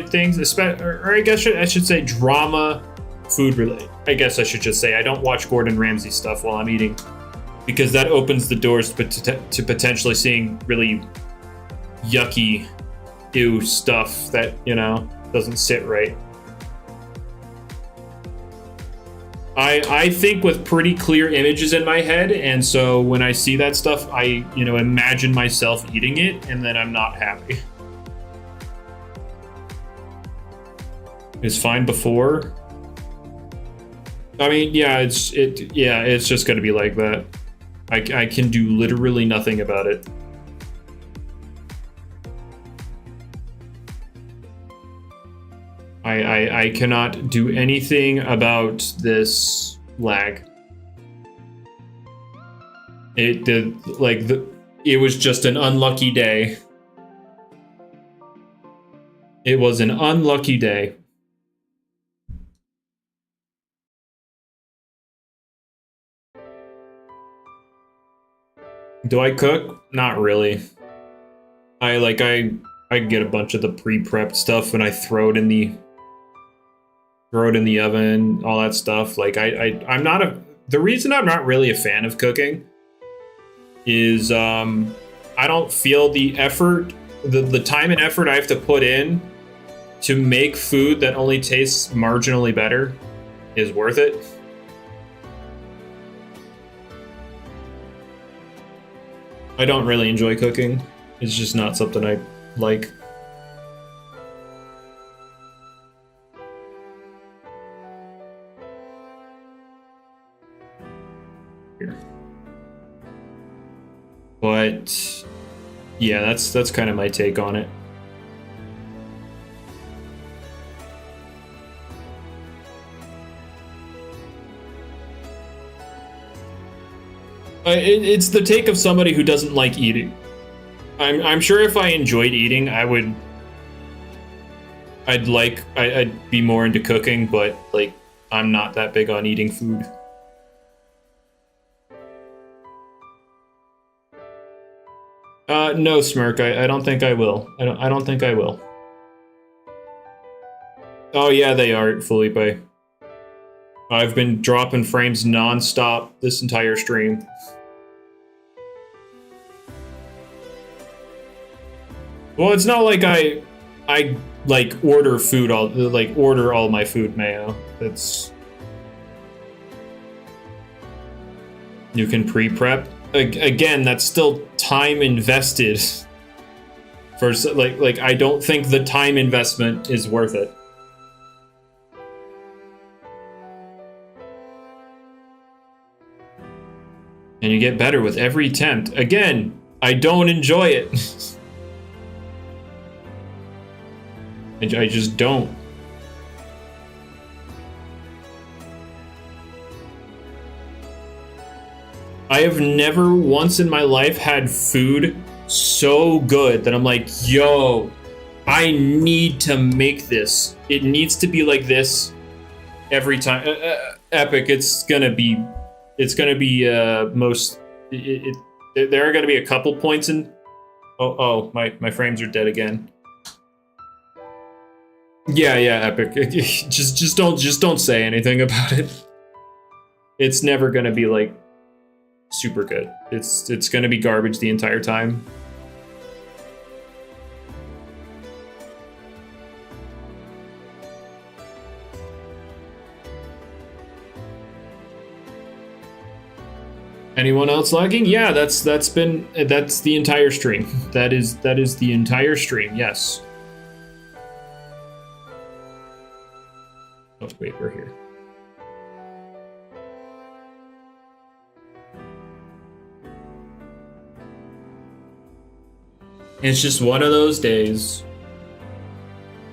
things, or I guess I should say drama food-related. I guess I should just say I don't watch Gordon Ramsay stuff while I'm eating, because that opens the doors to potentially seeing really yucky, ew stuff that, you know, doesn't sit right. I think with pretty clear images in my head, and so when I see that stuff, I, you know, imagine myself eating it, and then I'm not happy. It's fine before. I mean, yeah, it's just gonna be like that. I can do literally nothing about it. I cannot do anything about this lag. It was just an unlucky day. It was an unlucky day. Do I cook? Not really. I get a bunch of the pre-prepped stuff and I throw it in the oven, all that stuff. Like I'm not the reason I'm not really a fan of cooking is I don't feel the effort, the time and effort I have to put in to make food that only tastes marginally better is worth it. I don't really enjoy cooking. It's just not something I like. Here. But yeah, that's kind of my take on it. It's the take of somebody who doesn't like eating. I'm sure if I enjoyed eating, I'd be more into cooking, but like I'm not that big on eating food. No, Smirk, I don't think I will. I don't think I will. Oh yeah, they are, Felipe. I've been dropping frames non-stop this entire stream. Well, it's not like I like order all my food, Mayo. It's you can pre-prep. Again, that's still time invested. For like I don't think the time investment is worth it. And you get better with every attempt. Again, I don't enjoy it. I just don't. I have never once in my life had food so good that I'm like, yo, I need to make this. It needs to be like this every time. Epic, it's gonna be most. There are gonna be a couple points in. Oh, my frames are dead again. Yeah, Epic. just don't say anything about it. It's never gonna be like super good. It's gonna be garbage the entire time. Anyone else lagging? Yeah, that's the entire stream. That is the entire stream. Yes. Oh wait, we're here. It's just one of those days.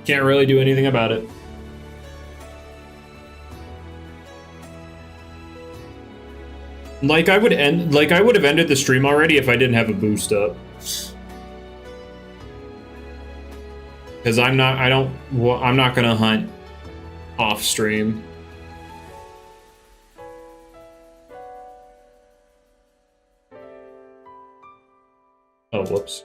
Can't really do anything about it. Like I would have ended the stream already if I didn't have a boost up. Because I'm not gonna hunt off stream. Oh, whoops.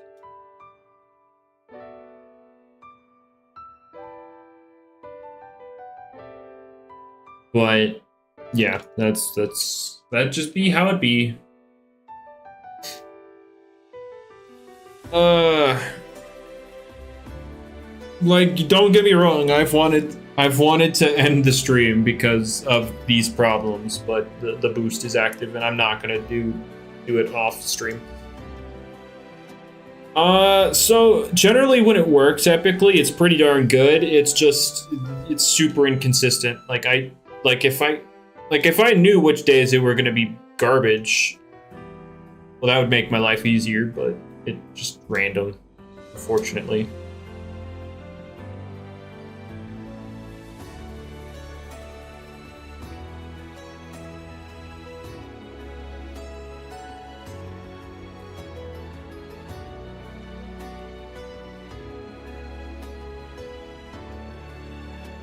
But yeah, that'd just be how it be. Like, don't get me wrong, I've wanted to end the stream because of these problems, but the boost is active and I'm not gonna do it off stream. So generally when it works epically, it's pretty darn good. It's just it's super inconsistent. If I knew which days it were gonna be garbage, well, that would make my life easier, but it's just random, unfortunately.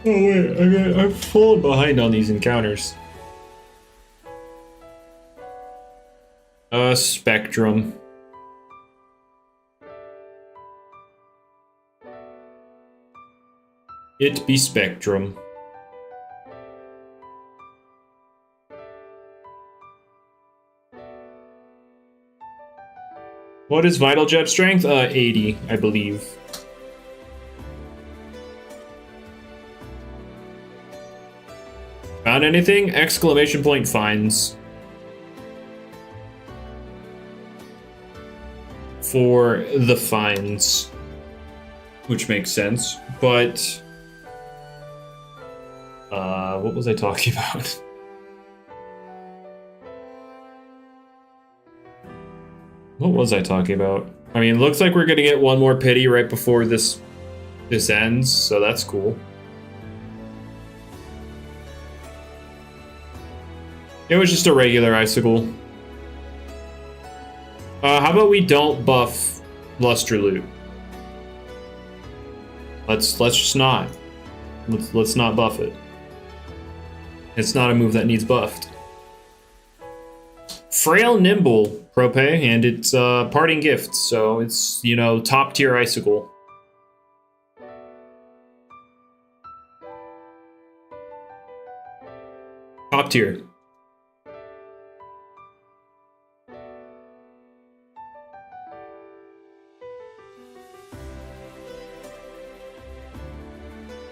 Oh wait, I'm falling behind on these encounters. Spectrum. It be Spectrum. What is Vital Jet strength? 80, I believe. Found anything? Exclamation point finds. For the fines. Which makes sense, but... what was I talking about? What was I talking about? I mean, it looks like we're gonna get one more pity right before this ends, so that's cool. It was just a regular icicle. How about we don't buff Luster Loot? Let's just not. Let's not buff it. It's not a move that needs buffed. Frail Nimble Prope, and it's parting gift, so it's, you know, top tier icicle. Top tier.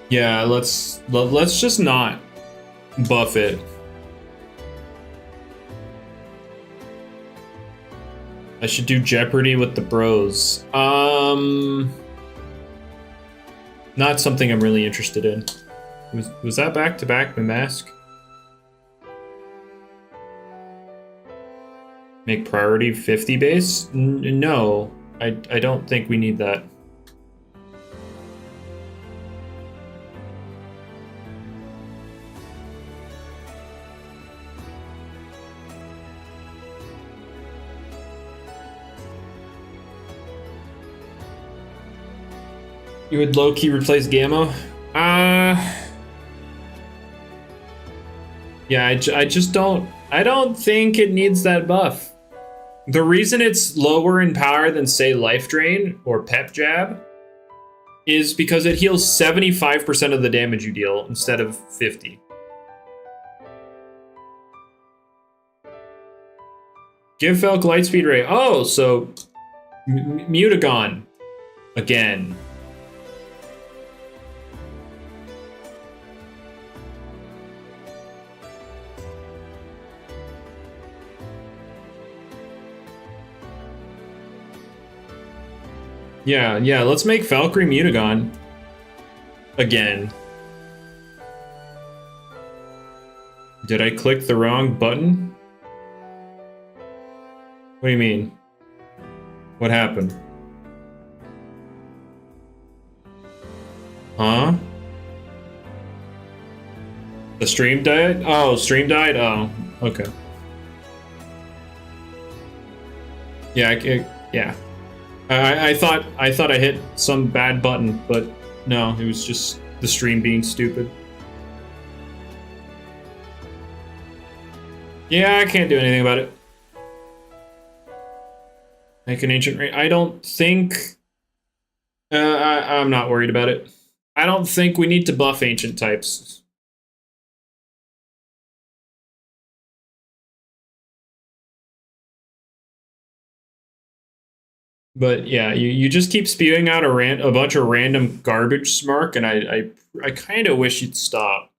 Yeah, let's just not buff it. I should do Jeopardy with the bros. Not something I'm really interested in. Was that back to back my mask? Make priority 50 base? No, I don't think we need that. You would low-key replace Gamma? Yeah, I just don't... I don't think it needs that buff. The reason it's lower in power than, say, Life Drain or Pep Jab is because it heals 75% of the damage you deal instead of 50. Give Felk Lightspeed Ray. Oh, so... Mutagon. Again. Yeah, let's make Valkyrie Mutagon. Again. Did I click the wrong button? What do you mean? What happened? Huh? The stream died? Oh, stream died? Oh, okay. Yeah, yeah. I thought I hit some bad button, but no, it was just the stream being stupid. Yeah, I can't do anything about it. Make an ancient raid. I don't think... I'm not worried about it. I don't think we need to buff ancient types. But yeah, you just keep spewing out a bunch of random garbage, Smark, and I kind of wish you'd stop.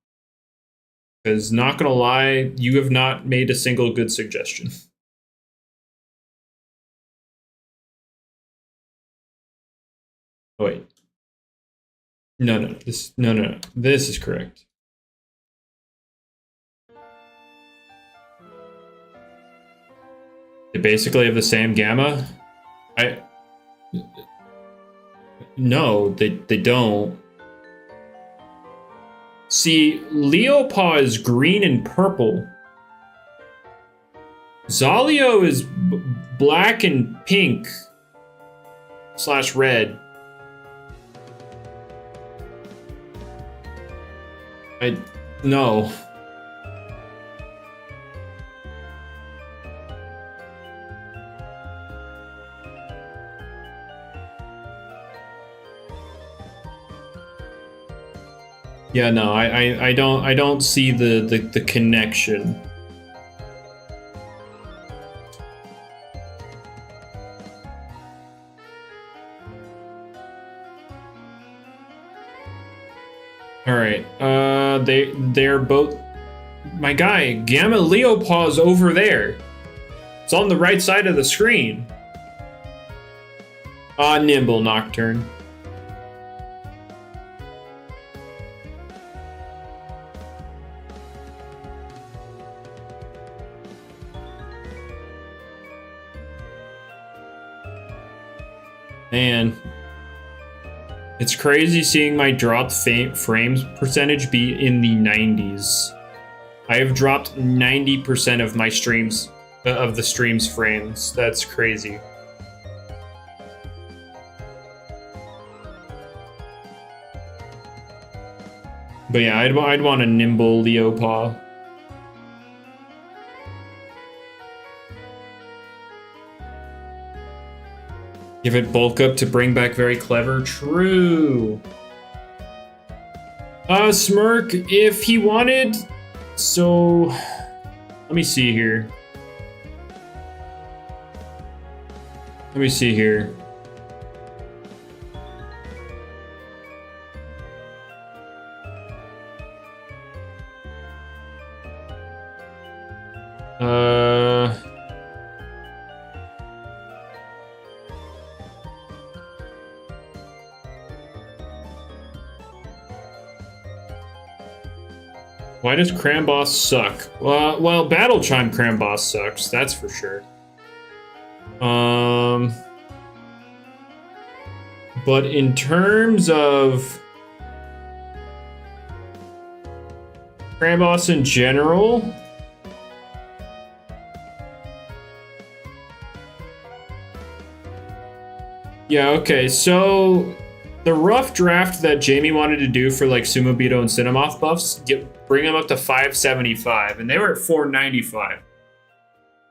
Because not gonna lie, you have not made a single good suggestion. Oh, wait. No. No. This is correct. They basically have the same gamma. No, they don't. See, Leopaw is green and purple. Zalio is black and pink / red. No. Yeah, no, I don't see the connection. All right, they're both. My guy, Gamma Leopaw's over there. It's on the right side of the screen. Nimble Nocturne. Man, it's crazy seeing my dropped frames percentage be in the 90s. I have dropped 90% of my streams, of the stream's frames. That's crazy. But yeah, I'd want a nimble Leopaw. Give it bulk up to bring back very clever. True. Smirk, if he wanted... So... Let me see here. Let me see here. Why does Cramboss suck? Well, Battle Chime Cramboss sucks, that's for sure. But in terms of Cramboss in general, yeah, okay, so the rough draft that Jamie wanted to do for like Sumobito and Cinemoth buffs, bring them up to 575, and they were at 495.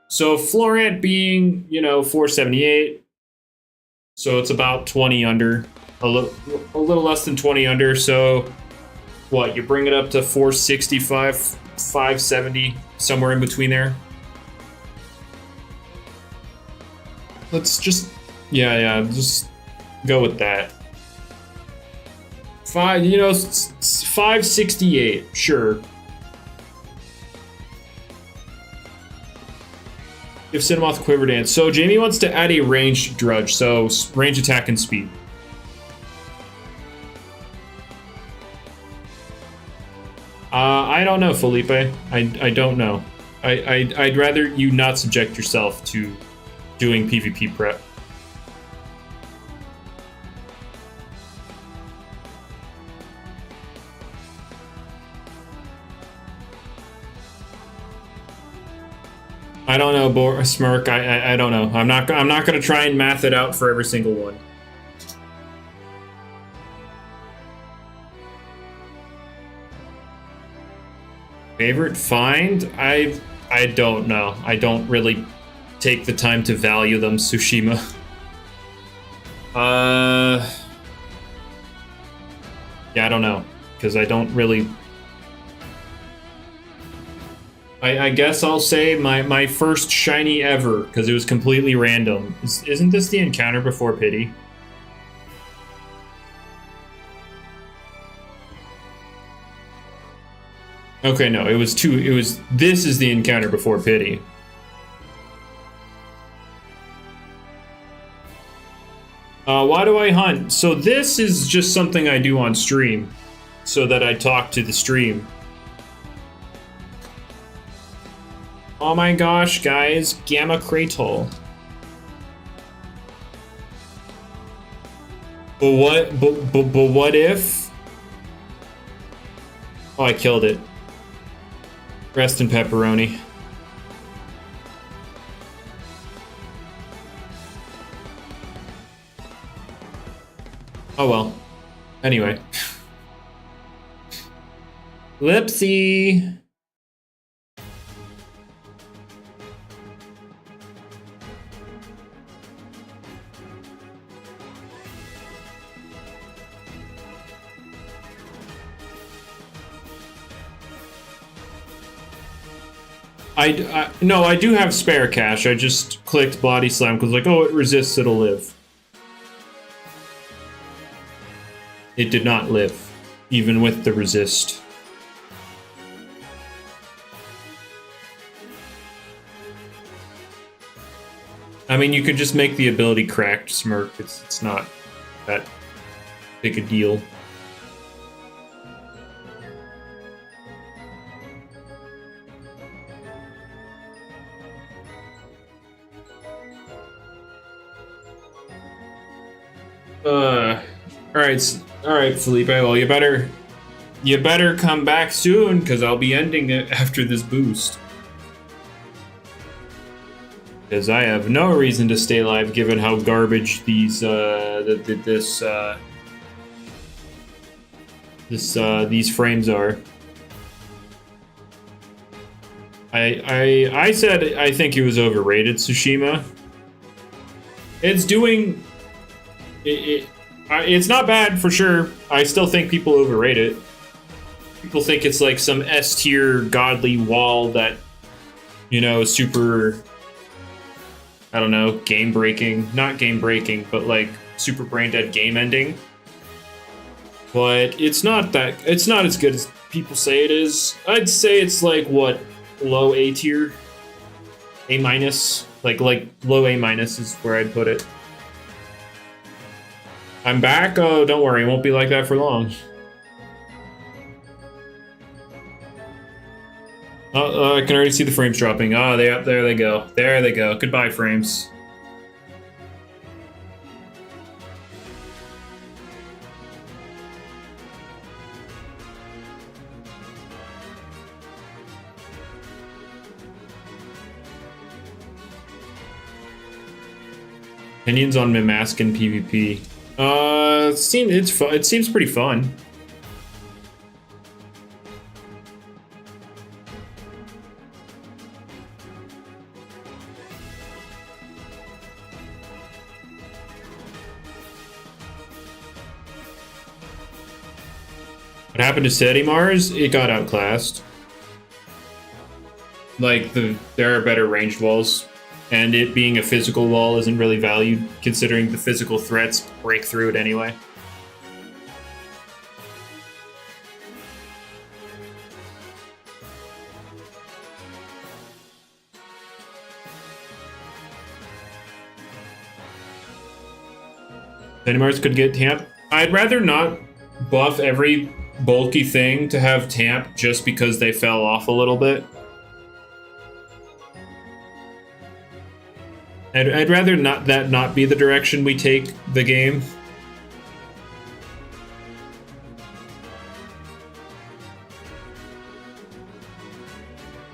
So Florant being, 478, so it's about 20 under, a little less than 20 under. So what, you bring it up to 465, 570, somewhere in between there. Let's just, just go with that. 568, sure. Give Cinemoth Quiver Dance. So Jamie wants to add a ranged Drudge, so range attack and speed. I don't know, Felipe. I don't know. I'd rather you not subject yourself to doing PvP prep. I don't know, Smirk. I don't know. I'm not gonna try and math it out for every single one. Favorite find? I don't know. I don't really take the time to value them, Tsushima. Yeah, I don't know, because I don't really. I guess I'll say my first shiny ever, because it was completely random. Isn't this the encounter before pity? Okay, no, it was two. This is the encounter before pity. Why do I hunt? So this is just something I do on stream, so that I talk to the stream. Oh my gosh, guys, Gamma Kratal. But what if? Oh, I killed it. Rest in pepperoni. Oh well. Anyway. Lipsy. No, I do have spare cash. I just clicked body slam because like, oh, it resists, it'll live. It did not live, even with the resist. I mean, you could just make the ability cracked, Smirk. It's not that big a deal. All right, Felipe. Well, you better come back soon, because I'll be ending it after this boost. Because I have no reason to stay alive, given how garbage these these frames are. I said I think it was overrated, Tsushima. It's doing. It's not bad for sure. I still think people overrate it. People think it's like some S tier godly wall that, you know, super, I don't know, game breaking. Not game breaking, but like super brain dead game ending. But it's not as good as people say it is. I'd say it's like what, low A tier? A minus? Like low A minus is where I'd put it. I'm back? Oh, don't worry, it won't be like that for long. Oh, I can already see the frames dropping. Oh, there they go. There they go. Goodbye, frames. Opinions on Mimisk in PvP. It seems pretty fun. What happened to Steady Mars? It got outclassed. Like there are better ranged walls. And it being a physical wall isn't really valued, considering the physical threats break through it anyway. Mars could get tamp. I'd rather not buff every bulky thing to have tamp just because they fell off a little bit. I'd rather not be the direction we take the game.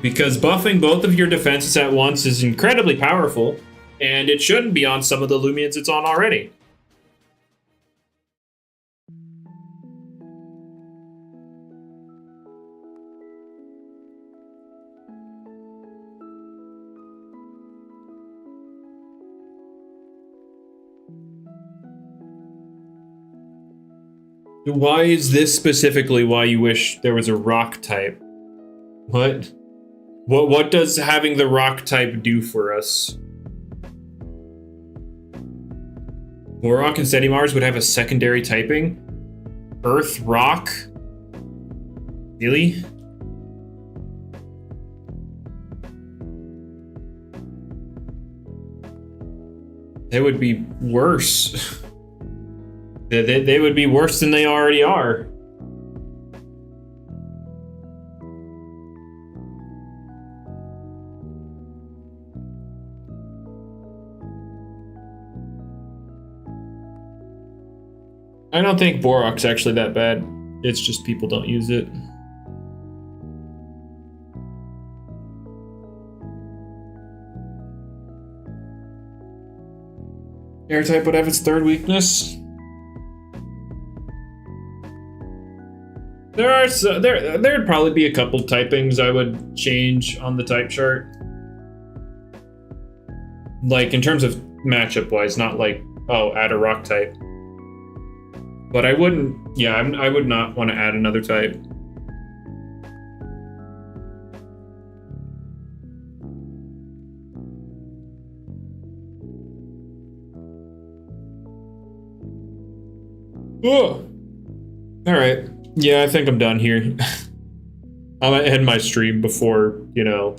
Because buffing both of your defenses at once is incredibly powerful, and it shouldn't be on some of the Loomians it's on already. Why is this specifically why you wish there was a rock type? What? What does having the rock type do for us? Borok and Steadymars would have a secondary typing? Earth rock? Really? They would be worse. They would be worse than they already are. I don't think Borok's actually that bad. It's just people don't use it. Air type would have its third weakness. There'd probably be a couple typings I would change on the type chart. Like in terms of matchup wise, not like, oh, add a rock type. But I wouldn't, yeah, I would not want to add another type. Oh, all right. Yeah, I think I'm done here. I'm gonna end my stream before, you know,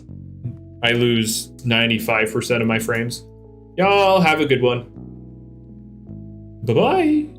I lose 95% of my frames. Y'all have a good one. Bye-bye.